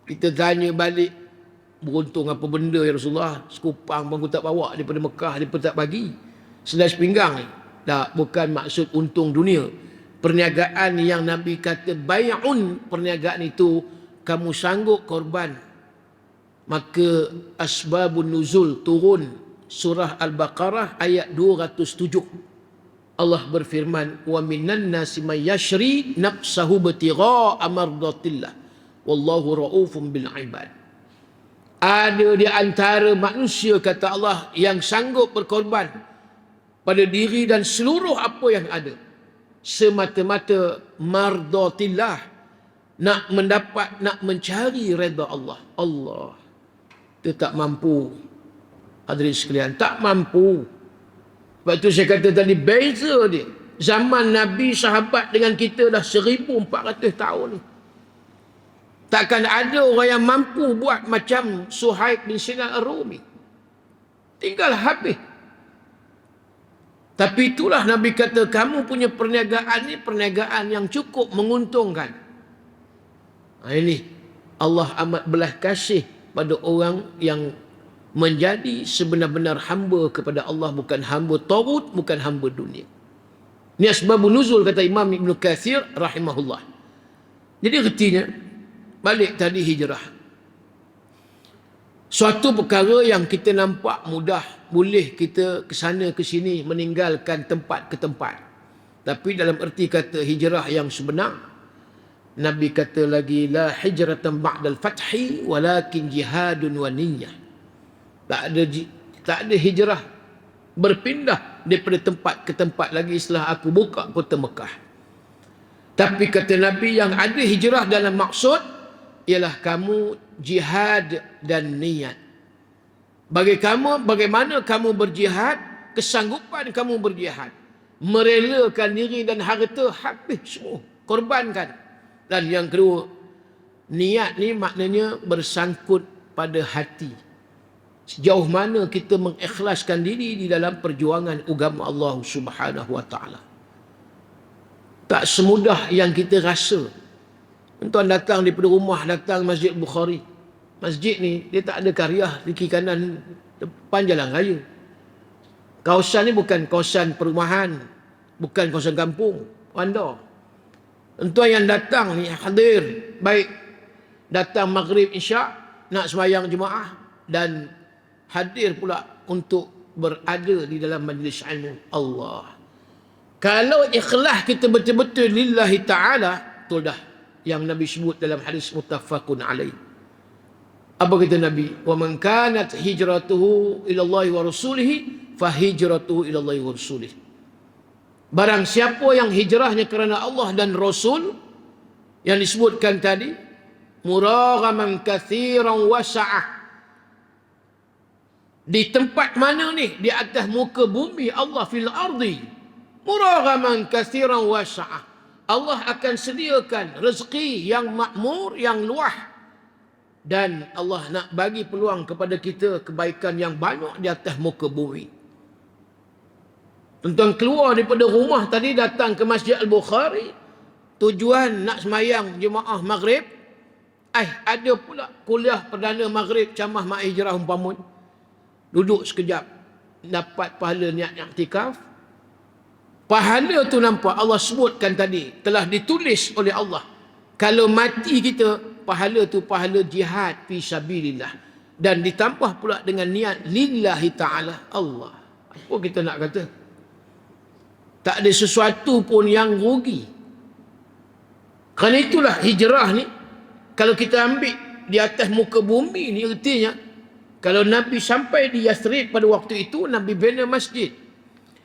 [SPEAKER 1] Kita tanya balik, beruntung apa benda ya Rasulullah? Sekupang pun aku tak bawa daripada Mekah, dia tak bagi. Selai sepinggang ni. Tak, bukan maksud untung dunia. Perniagaan yang Nabi kata bay'un, perniagaan itu kamu sanggup korban. Maka asbabun nuzul turun surah Al-Baqarah ayat 207. Allah berfirman, wa minan nasi may yashri nafsahu batigha'a mardatillah wallahu raufun bil ibad. Ada di antara manusia, kata Allah, yang sanggup berkorban pada diri dan seluruh apa yang ada semata-mata mardatillah, nak mencari redha Allah. Allah dia tak mampu. Hadirin sekalian, tak mampu. Sebab itu saya kata tadi, beza dia zaman Nabi sahabat dengan kita dah 1400 tahun ni. Takkan ada orang yang mampu buat macam Suhaib bin Sinan Ar-Rumi. Tinggal habis. Tapi itulah Nabi kata, kamu punya perniagaan ni perniagaan yang cukup menguntungkan. Ini Allah amat belas kasih pada orang yang menjadi sebenar-benar hamba kepada Allah, bukan hamba tagut, bukan hamba dunia. Ini asbabun nuzul, kata Imam Ibn Kathir rahimahullah. Jadi artinya, balik tadi hijrah. Suatu perkara yang kita nampak mudah, boleh kita ke sana ke sini, meninggalkan tempat ke tempat. Tapi dalam erti kata hijrah yang sebenar, Nabi kata lagi, la hijratan ba'dal fathi walakin jihadun wa niyyah. Tak ada hijrah berpindah daripada tempat ke tempat lagi setelah aku buka kota Mekah. Tapi kata Nabi, yang ada hijrah dalam maksud ialah kamu jihad dan niat. Bagaimana kamu berjihad, kesanggupan kamu berjihad, merelakan diri dan harta habis semua, korbankan. Dan yang kedua, niat ni maknanya bersangkut pada hati. Sejauh mana kita mengikhlaskan diri di dalam perjuangan agama Allah Subhanahu wa taala. Tak semudah yang kita rasa. Tuan datang daripada rumah, datang Masjid Bukhari. Masjid ni dia tak ada kariah di kiri kanan depan jalan raya. Kawasan ni bukan kawasan perumahan, bukan kawasan kampung, bandar. Tuan yang datang ni hadir, baik datang maghrib isyak nak sembahyang jemaah dan hadir pula untuk berada di dalam majlis ilmu Allah. Kalau ikhlas kita betul-betul lillahi ta'ala, betul dah yang Nabi sebut dalam hadis muttafaqun alaih. Apa kata Nabi? Wa man kanat hijratuhu ila Allah wa rasulih fa hijratuhu ila Allah wa rasulih. Barang siapa yang hijrahnya kerana Allah dan Rasul yang disebutkan tadi, muraghaman katsiran wa sa'ah. Di tempat mana ni? Di atas muka bumi Allah, fil ardi muraghaman katsiran wa sa'ah. Allah akan sediakan rezeki yang makmur, yang luah. Dan Allah nak bagi peluang kepada kita kebaikan yang banyak di atas muka bumi. Tuan keluar daripada rumah tadi, datang ke Masjid Al-Bukhari, tujuan nak semayang jemaah maghrib. Ada pula kuliah perdana maghrib camah mak hijrah umpama. Duduk sekejap, dapat pahala niat i'tikaf. Pahala tu nampak Allah sebutkan tadi, telah ditulis oleh Allah. Kalau mati kita, pahala tu pahala jihad fi sabilillah. Dan ditambah pula dengan niat lillahi ta'ala Allah. Apa kita nak kata? Tak ada sesuatu pun yang rugi. Kerana itulah hijrah ni, kalau kita ambil di atas muka bumi ni, artinya kalau Nabi sampai di Yathrib pada waktu itu, Nabi bina masjid.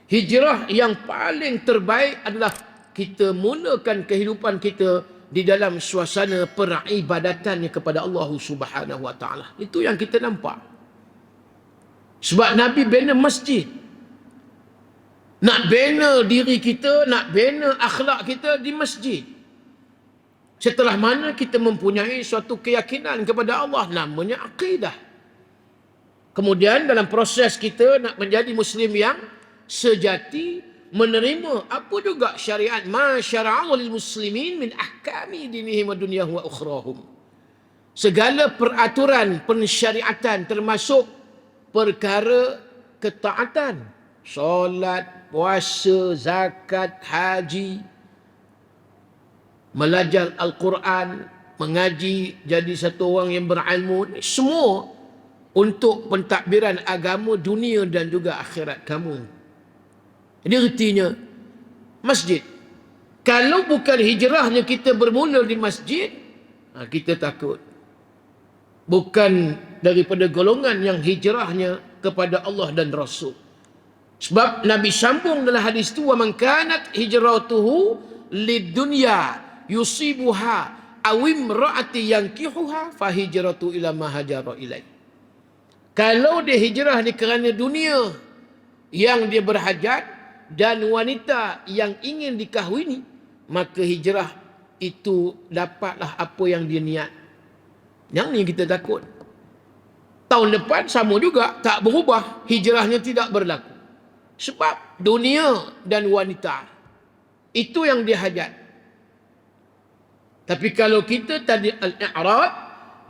[SPEAKER 1] Hijrah yang paling terbaik adalah kita mulakan kehidupan kita di dalam suasana peribadatannya kepada Allah Subhanahu wa taala. Itu yang kita nampak. Sebab Nabi bina masjid. Nak bina diri kita, nak bina akhlak kita di masjid. Setelah mana kita mempunyai suatu keyakinan kepada Allah, namanya akidah. Kemudian dalam proses kita nak menjadi Muslim yang sejati, menerima apa juga syariat ma syara'a lil muslimin min ahkami dinihim wa dunyahum wa ukhrahum. Segala peraturan pensyariatan termasuk perkara ketaatan, solat, puasa, zakat, haji, belajar Al-Quran, mengaji, jadi satu orang yang berilmu, semua untuk pentadbiran agama dunia dan juga akhirat kamu. Jadi artinya masjid. Kalau bukan hijrahnya kita bermula di masjid, kita takut. Bukan daripada golongan yang hijrahnya kepada Allah dan Rasul. Sebab Nabi sambung dalam hadis itu, wa man kanat hijratuhu lidunya yusibuha aw imraati yankihuha fa hijratu ila ma hajara ilai. Kalau dia hijrah ni kerana dunia yang dia berhajat dan wanita yang ingin dikahwini, maka hijrah itu dapatlah apa yang dia niat. Yang ni kita takut. Tahun depan sama juga, tak berubah, hijrahnya tidak berlaku. Sebab dunia dan wanita itu yang dia hajat. Tapi kalau kita tadi al-i'rad,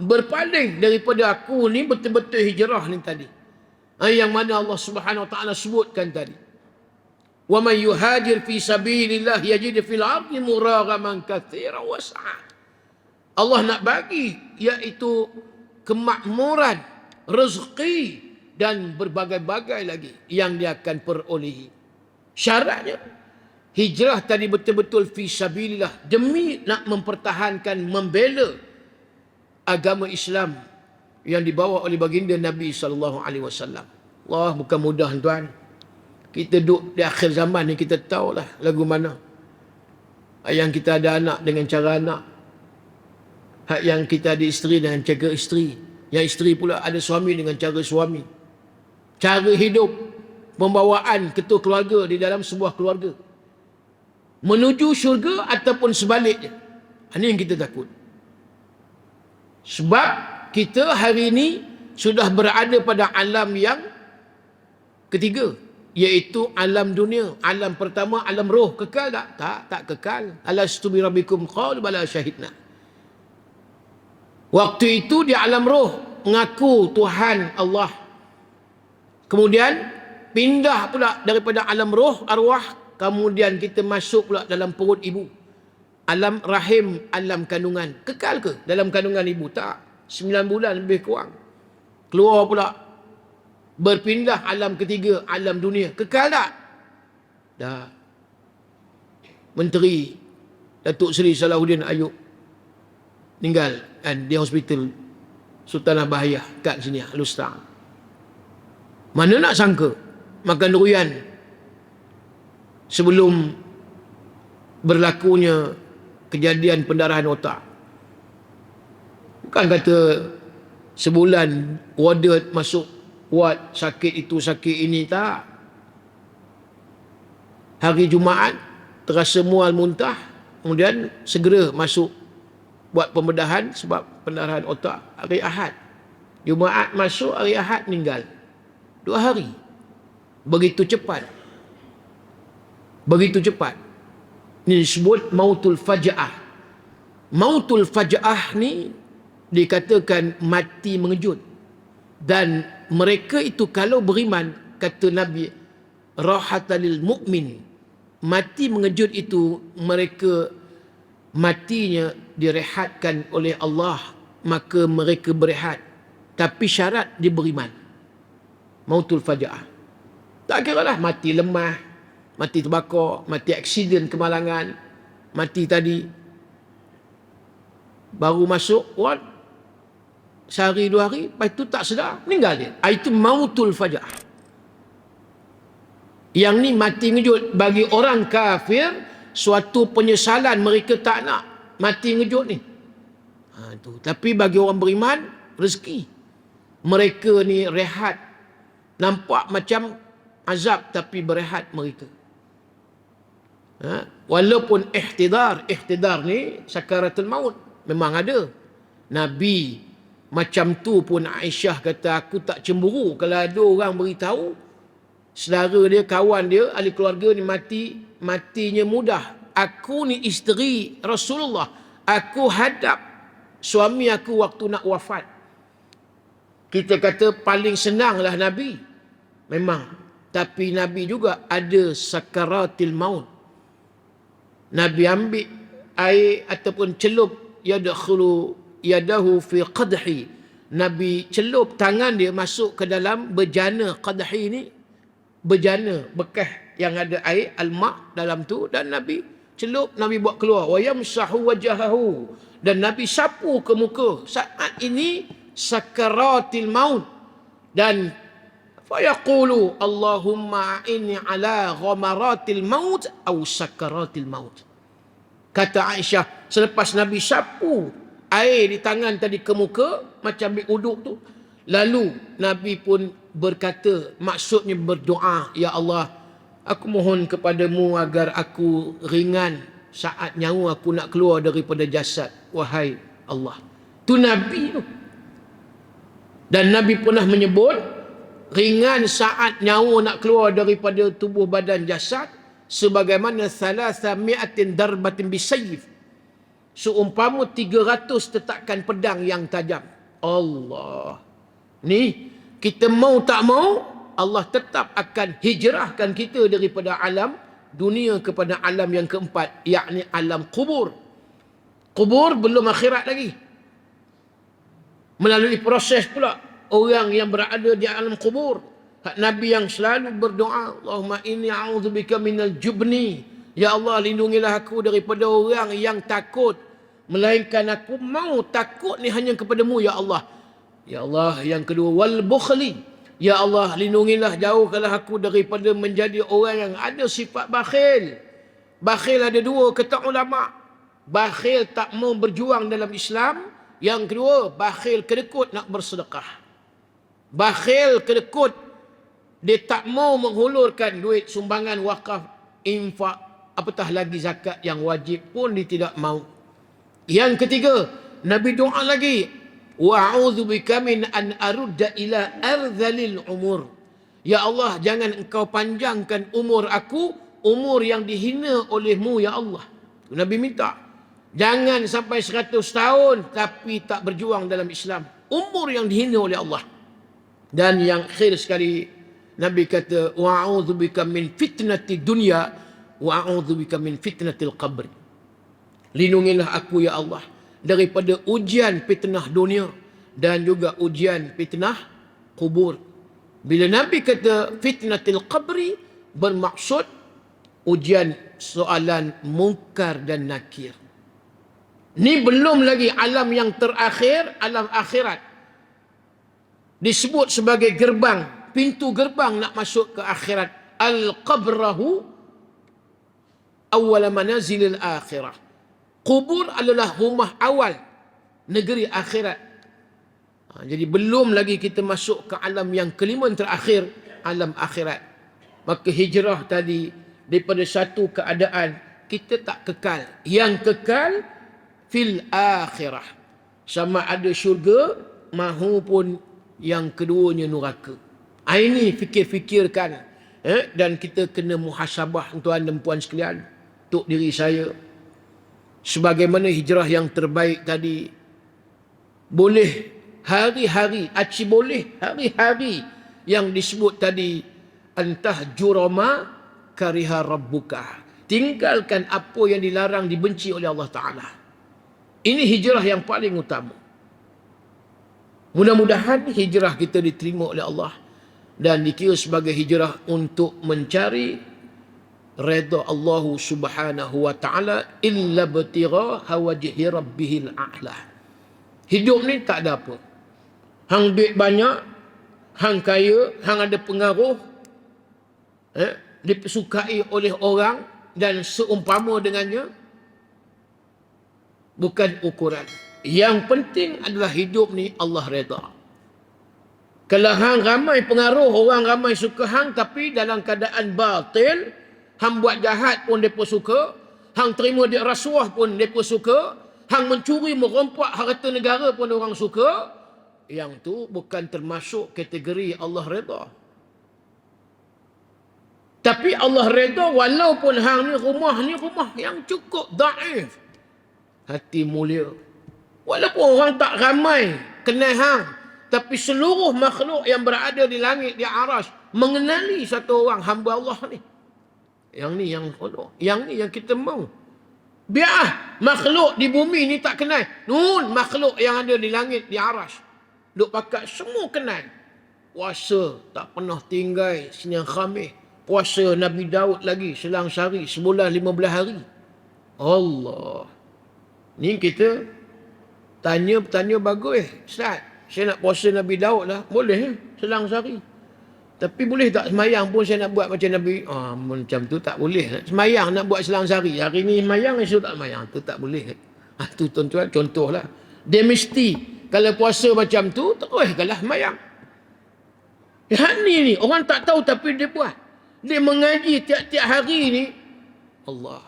[SPEAKER 1] berpaling daripada aku ni betul-betul hijrah ni tadi, yang mana Allah Subhanahu wa taala sebutkan tadi, wa man yuhajir fi sabilillah yajid fil ardi muraghaman katsiran was'a. Allah nak bagi iaitu kemakmuran, rezeki dan berbagai-bagai lagi yang dia akan perolehi. Syaratnya hijrah tadi betul-betul fi sabilillah, demi nak mempertahankan, membela agama Islam yang dibawa oleh baginda Nabi sallallahu alaihi wasallam. Allah, bukan mudah tuan. Kita duduk di akhir zaman ni, kita tahulah lagu mana. Yang kita ada anak dengan cara anak, yang kita ada isteri dengan cara isteri, yang isteri pula ada suami dengan cara suami. Cara hidup, pembawaan ketua keluarga di dalam sebuah keluarga, menuju syurga ataupun sebaliknya. Ini yang kita takut. Sebab kita hari ini sudah berada pada alam yang ketiga, iaitu alam dunia. Alam pertama, alam roh. Kekal tak? Tak kekal. Alastu bi rabbikum qalu bala syahidna. Waktu itu di alam roh mengaku Tuhan Allah. Kemudian pindah pula daripada alam roh, arwah, kemudian kita masuk pula dalam perut ibu. Alam rahim, alam kandungan. Kekal ke dalam kandungan ibu? Tak. 9 bulan lebih kurang. Keluar pula. Berpindah alam ketiga, alam dunia. Kekal tak? Dah. Menteri Datuk Seri Salahuddin Ayub meninggal di hospital Sultanah Bahiyah kat sini, Lustra. Mana nak sangka makan durian sebelum berlakunya kejadian pendarahan otak. Bukan kata sebulan ward masuk ward, sakit itu sakit ini, tak. Hari Jumaat terasa mual muntah, kemudian segera masuk buat pembedahan sebab pendarahan otak. Hari Ahad, Jumaat masuk, hari Ahad meninggal. 2 hari. Begitu cepat. Begitu cepat. Ini disebut mautul faja'ah. Mautul faja'ah ni dikatakan mati mengejut. Dan mereka itu kalau beriman, kata Nabi, rahatalil mu'min, mati mengejut itu mereka matinya direhatkan oleh Allah, maka mereka berehat. Tapi syarat dia beriman. Mautul faja'ah. Tak kira lah mati lemah, mati terbakar, mati aksiden kemalangan, mati tadi baru masuk ward, sehari 2 hari, lepas itu tak sedar, meninggal dia. Itu mautul faja'ah. Yang ni mati ngejut. Bagi orang kafir, suatu penyesalan, mereka tak nak mati ngejut ni. Tapi bagi orang beriman, rezeki. Mereka ni rehat. Nampak macam azab, tapi berehat mereka. Walaupun ihtidar ni sakaratul maut memang ada. Nabi macam tu pun Aisyah kata, aku tak cemburu kalau ada orang beritahu saudara dia, kawan dia, ahli keluarga ni matinya mudah. Aku ni isteri Rasulullah, aku hadap suami aku waktu nak wafat. Kita kata paling senanglah Nabi, memang. Tapi Nabi juga ada sakaratil maut. Nabi ambil air ataupun celup, yadkhulu yadahu fi qadhi. Nabi celup tangan dia masuk ke dalam bejana. Qadhi ni bejana, bekas yang ada air al-ma' dalam tu, dan Nabi celup, Nabi buat keluar. Wa yamsahu wajahahu, dan Nabi sapu ke muka. Saat ini sakaratil maut. Dan fayaqulu Allahumma inni ala ghamaratil maut atau sakaratil maut. Kata Aisyah, selepas Nabi sapu air di tangan tadi ke muka, macam ambil uduk tu, lalu Nabi pun berkata, maksudnya berdoa, ya Allah, aku mohon kepadamu agar aku ringan saat nyawa aku nak keluar daripada jasad, wahai Allah. Tu Nabi tu. Dan Nabi pernah menyebut, ringan saat nyawa nak keluar daripada tubuh badan jasad, sebagaimana 300 darbatin bisayf, seumpama 300 tetakan pedang yang tajam. Allah. Ni, kita mau tak mau, Allah tetap akan hijrahkan kita daripada alam dunia kepada alam yang keempat, yakni alam kubur. Kubur belum akhirat lagi. Melalui proses pula orang yang berada di alam kubur. Nabi yang selalu berdoa, Allahumma inni a'udzubika minal jubni. Ya Allah, lindungilah aku daripada orang yang takut, melainkan aku mau takut ni hanya kepadamu, ya Allah. Ya Allah, yang kedua, wal bukhli. Ya Allah, lindungilah, jauhkanlah aku daripada menjadi orang yang ada sifat bakhil. Bakhil ada dua, kata ulama. Bakhil tak mau berjuang dalam Islam. Yang kedua, bakhil kedekut nak bersedekah. Bakhil kedekut, dia tak mau menghulurkan duit sumbangan wakaf, infak, apatah lagi zakat yang wajib pun dia tidak mau. Yang ketiga, Nabi doa lagi, wa'udzubika min an arudda ila ardhalil umur. Ya Allah, jangan engkau panjangkan umur aku, umur yang dihina olehmu, ya Allah. Nabi minta, jangan sampai 100 tahun tapi tak berjuang dalam Islam. Umur yang dihina oleh Allah. Dan yang akhir sekali, Nabi kata, wa'udzubika min fitnati dunya wa'udzubika min fitnatil qabr. Lindungilah aku, ya Allah, daripada ujian fitnah dunia dan juga ujian fitnah kubur. Bila Nabi kata fitnatil qabri, bermaksud ujian soalan munkar dan nakir. Ni belum lagi alam yang terakhir, alam akhirat. Disebut sebagai gerbang, pintu gerbang nak masuk ke akhirat. Al-qabrahu awwala manazilil akhirah. Kubur adalah rumah awal negeri akhirat. Jadi belum lagi kita masuk ke alam yang kelima terakhir, alam akhirat. Maka hijrah tadi daripada satu keadaan kita tak kekal. Yang kekal fil akhirah. Sama ada syurga mahupun yang keduanya neraka. Ini fikir-fikirkan. Dan kita kena muhasabah, tuan dan puan sekalian, untuk diri saya. Sebagaimana hijrah yang terbaik tadi, boleh hari-hari, boleh hari-hari yang disebut tadi, antah jurama kariha rabbuka. Tinggalkan apa yang dilarang, dibenci oleh Allah Ta'ala. Ini hijrah yang paling utama. Mudah-mudahan hijrah kita diterima oleh Allah dan dikira sebagai hijrah untuk mencari redha Allah Subhanahu wa taala, illa btigha wajhi rabbihil a'la. Hidup ni tak ada apa. Hang duit banyak, hang kaya, hang ada pengaruh, disukai oleh orang dan seumpama dengannya bukan ukuran. Yang penting adalah hidup ni Allah redha. Kalau hang ramai pengaruh, orang ramai suka hang tapi dalam keadaan batil, hang buat jahat pun mereka suka, hang terima dia rasuah pun mereka suka, hang mencuri merompak harta negara pun orang suka, yang tu bukan termasuk kategori Allah redha. Tapi Allah redha walaupun hang ni rumah yang cukup daif, hati mulia. Walaupun orang tak ramai kenal hang, tapi seluruh makhluk yang berada di langit, di arash, mengenali satu orang hamba Allah ni. Yang ni yang Allah. Yang ni yang kita mau. Biar makhluk di bumi ni tak kenal. Nun makhluk yang ada di langit, di arash. Duk pakat semua kenal. Puasa tak pernah tinggal Senin Khamis. Puasa Nabi Daud lagi selang sehari, sebulan 15 hari. Allah. Ni kita tanya bagus. Ustaz, saya nak puasa Nabi Daud lah. Boleh selang sehari. Tapi boleh tak semayang pun saya nak buat macam Nabi? Macam tu tak boleh. Semayang nak buat selang sehari. Hari ni semayang, esok tak semayang. Tu tak boleh. Tu tuan-tuan contohlah. Dia mesti kalau puasa macam tu, teruskanlah semayang. Yang ni orang tak tahu tapi dia buat. Dia mengaji tiap-tiap hari ni. Allah.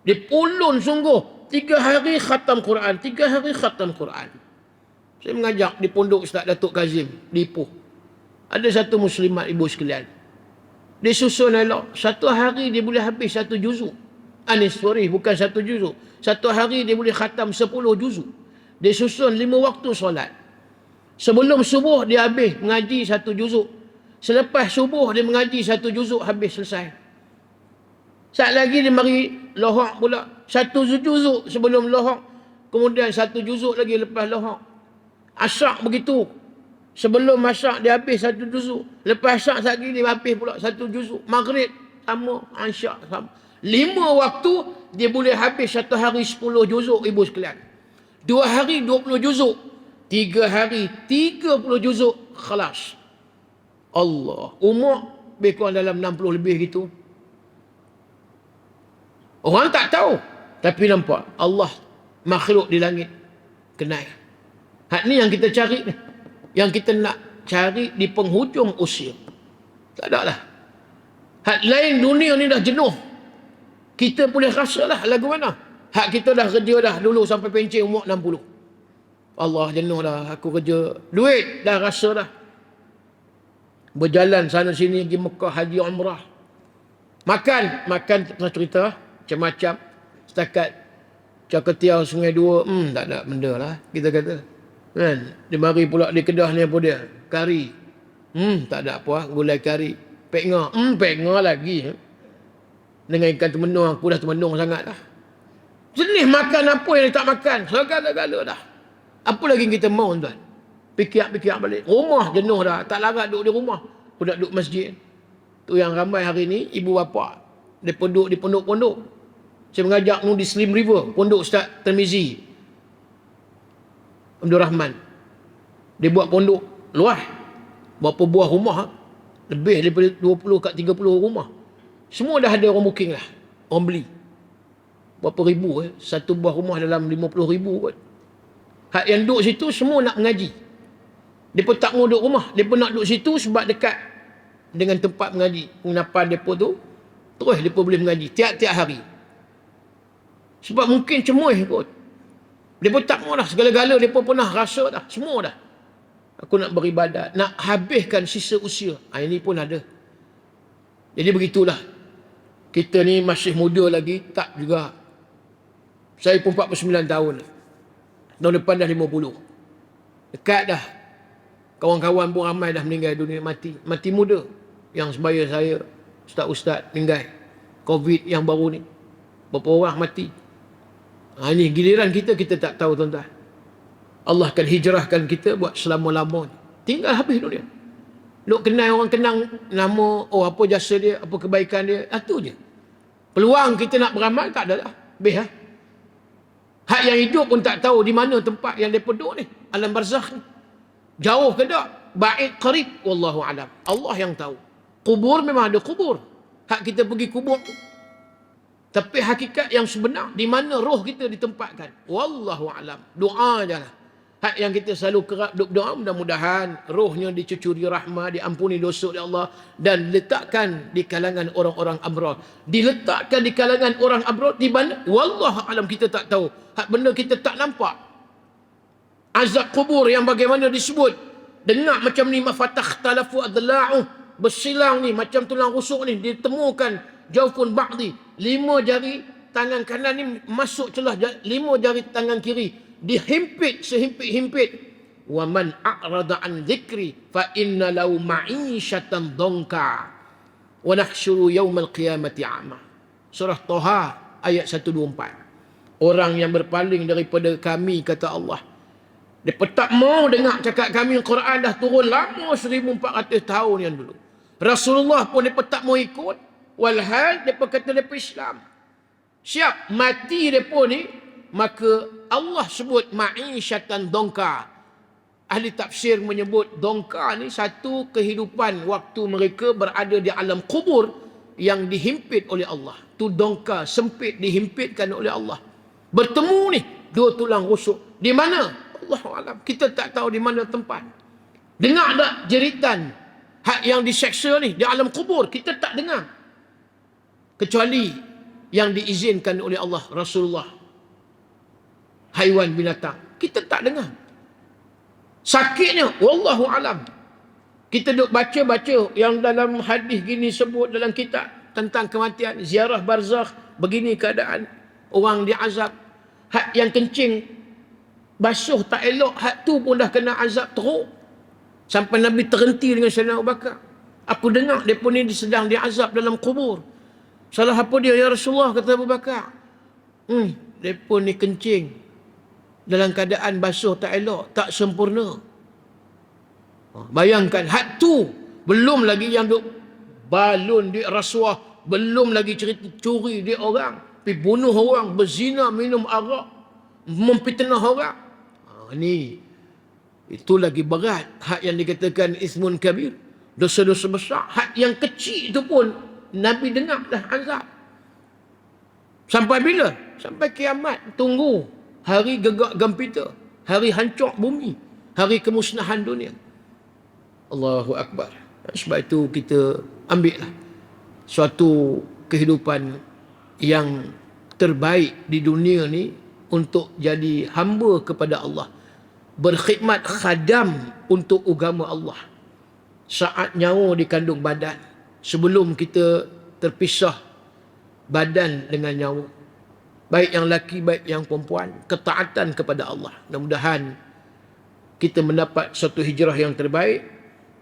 [SPEAKER 1] Dia pulun sungguh. 3 hari khatam Quran. 3 hari khatam Quran. Saya mengajak di pondok Ustaz Datuk Kazim di Ipoh. Ada satu muslimat ibu sekalian. Dia susun elok. Satu hari dia boleh habis 1 juzuk. Sorry, bukan 1 juzuk. Satu hari dia boleh khatam 10 juzuk. Dia susun 5 waktu solat. Sebelum subuh dia habis mengaji 1 juzuk. Selepas subuh dia mengaji 1 juzuk habis selesai. Saat lagi dia mari lohak pula. 1 juzuk sebelum lohak. Kemudian 1 juzuk lagi lepas lohak. Asyak begitu. Sebelum asyak dia habis 1 juzuk. Lepas asyak lagi dia habis pula 1 juzuk. Maghrib sama, asyak sama. 5 waktu dia boleh habis 1 hari 10 juzuk ibu sekalian. 2 hari 20 juzuk. 3 hari 30 juzuk. Khalas. Allah. Umur lebih kurang dalam 60 lebih gitu. Orang tak tahu. Tapi nampak. Allah makhluk di langit. Kenal. Hak ni yang kita cari ni. Yang kita nak cari di penghujung usia. Tak ada lah. Hak lain dunia ni dah jenuh. Kita boleh rasa lah lagu mana. Hak kita dah kerja dah dulu sampai pencen umur 60. Allah jenuh dah. Aku kerja. Duit dah rasa dah. Berjalan sana sini pergi Mekah haji umrah. Makan pernah cerita macam-macam. Setakat Caketiau Sungai Dua, tak ada benda lah kita kata. Kan? Dia mari pula di Kedah ni apa dia? Kari. Tak ada apa, gulai kari. Pek ngah lagi. Dengan ikan temenung, aku dah temenung sangat lah. Jenis makan apa yang dia tak makan? Segala-gala dah. Apa lagi kita mau tuan? Pikir balik. Rumah jenuh dah. Tak larat duduk di rumah. Aku nak duduk masjid. Tu yang ramai hari ni, ibu bapa. Dia duduk di pondok-pondok. Saya mengajak di Slim River. Pondok Ustaz Termizi. Abdul Rahman. Dia buat pondok luas. Berapa buah rumah. Lebih daripada 20 kat 30 rumah. Semua dah ada orang booking lah. Orang beli. Berapa ribu. Satu buah rumah dalam 50 ribu kot. Hak yang duduk situ semua nak mengaji. Dia pun tak mau duduk rumah. Dia pun nak duduk situ sebab dekat dengan tempat mengaji. Penginapan dia pun tu. Terus dia pun boleh mengaji. Tiap-tiap hari. Sebab mungkin cemuih kot. Dia pun tak mau dah. Segala-gala dia pun pernah rasa dah. Semua dah. Aku nak beribadat. Nak habiskan sisa usia. Ini pun ada. Jadi begitulah. Kita ni masih muda lagi. Tak juga. Saya pun 49 tahun. Tahun depan dah 50. Dekat dah. Kawan-kawan pun ramai dah meninggal dunia mati. Mati muda. Yang sebaya saya. Ustaz-ustaz meninggal. Covid yang baru ni. Berapa orang mati. Ini giliran kita tak tahu tuan-tuan. Allah akan hijrahkan kita buat selama-lamanya. Tinggal habis dunia. Nak kenal orang kenang nama, apa jasa dia, apa kebaikan dia. Itu je. Peluang kita nak beramal tak ada lah. Habis lah. Hak yang hidup pun tak tahu di mana tempat yang dia duduk ni. Alam barzakh ni. Jauh ke tak? Ba'id qarib. Wallahu alam. Allah yang tahu. Kubur memang ada kubur. hak kita pergi kubur tu. Tapi hakikat yang sebenar, di mana roh kita ditempatkan. Wallahu alam. Doa je lah. Hak yang kita selalu kerap doa, mudah-mudahan rohnya dicucuri rahmat, diampuni dosa oleh Allah, dan letakkan di kalangan orang-orang abrar. Diletakkan di kalangan orang abrar di mana? Wallahu alam, kita tak tahu. Hak benda kita tak nampak. Azab kubur yang bagaimana disebut. Dengar macam ni, mafatakhtalafu adla'uh, bersilang ni macam tulang rusuk ni, ditemukan jaufun ba'di, 5 jari tangan kanan ni masuk celah 5 jari tangan kiri, dihimpit sehimpit-himpit. Wa man a'rada an dzikri fa inna lahu ma'isyatan dhanka wa nahsyuru yaumal qiyamati a'ma. Surah Toha ayat 124. Orang yang berpaling daripada kami, kata Allah, dia tak mau dengar cakap kami. Quran dah turun lama, 1400 tahun yang dulu. Rasulullah pun dia tak mau ikut. Walhal dia kata dia Islam. Siap mati dia pun ni. Maka Allah sebut ma'isyatan dongka. Ahli tafsir menyebut dongka ni satu kehidupan waktu mereka berada di alam kubur yang dihimpit oleh Allah. Tu dongka, sempit, dihimpitkan oleh Allah. Bertemu ni 2 tulang rusuk. Di mana? Allahu alam. Kita tak tahu di mana tempat. Dengar tak jeritan hak yang diseksa ni di alam kubur? Kita tak dengar. Kecuali yang diizinkan oleh Allah, Rasulullah. Haiwan, binatang, kita tak dengar. Sakitnya, wallahu alam. Kita duk baca-baca yang dalam hadis gini sebut dalam kitab tentang kematian, ziarah barzakh, begini keadaan orang diazab. Hak yang kencing basuh tak elok, hak tu pun dah kena azab teruk. Sampai Nabi terhenti dengan Sayyidina Abu Bakar. Aku dengar mereka ni sedang diazab dalam kubur. Salah apa dia, ya Rasulullah, kata Abu Bakar. Mereka ni kencing dalam keadaan basuh tak elok, tak sempurna. Bayangkan, hak tu belum lagi yang duk balun duit rasuah, belum lagi cerita curi duit orang, pergi bunuh orang, berzina, minum arak, memfitnah orang. Ni itu lagi berat. Hak yang dikatakan ismun kabir, dosa-dosa besar. Hak yang kecil itu pun Nabi dengar dah azab. Sampai bila? Sampai kiamat. Tunggu hari gegak gempita, hari hancur bumi, hari kemusnahan dunia. Allahu Akbar. Sebab itu kita ambillah suatu kehidupan yang terbaik di dunia ni untuk jadi hamba kepada Allah, berkhidmat khadam untuk agama Allah. Saat nyawa dikandung badan, sebelum kita terpisah badan dengan nyawa, baik yang laki baik yang perempuan, ketaatan kepada Allah. Mudah-mudahan kita mendapat satu hijrah yang terbaik,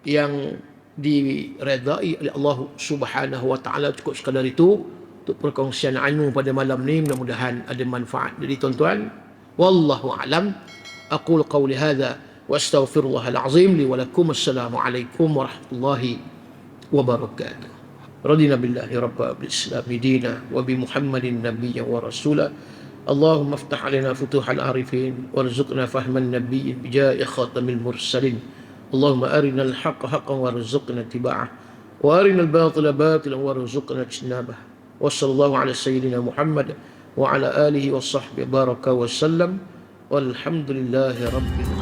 [SPEAKER 1] yang diredai oleh Allah Subhanahu wa taala. Cukup sekadar itu untuk perkongsian ilmu pada malam ni, mudah-mudahan ada manfaat dari tuan-tuan. Wallahu alam. Aqul qawli hadza wa astaghfirullahal azim li wa lakum. Assalamualaikum warahmatullahi wabarakatuh. Radina billahi rabba bil islam dina wa bi Muhammadin nabiyyan wa rasula. Allahumma iftah alaina futuhal arifin warzuqna fahman nabiyyin bijaa'i khatamil mursalin. Allahumma arina al-haqqa haqqan warzuqna ittiba'ah wa arina al-batila batilan warzuqna ijtinabah. Wa sallallahu ala sayyidina Muhammad wa ala alihi wa sahbihi baraka wa sallam. Walhamdulillahi rabbil alamin.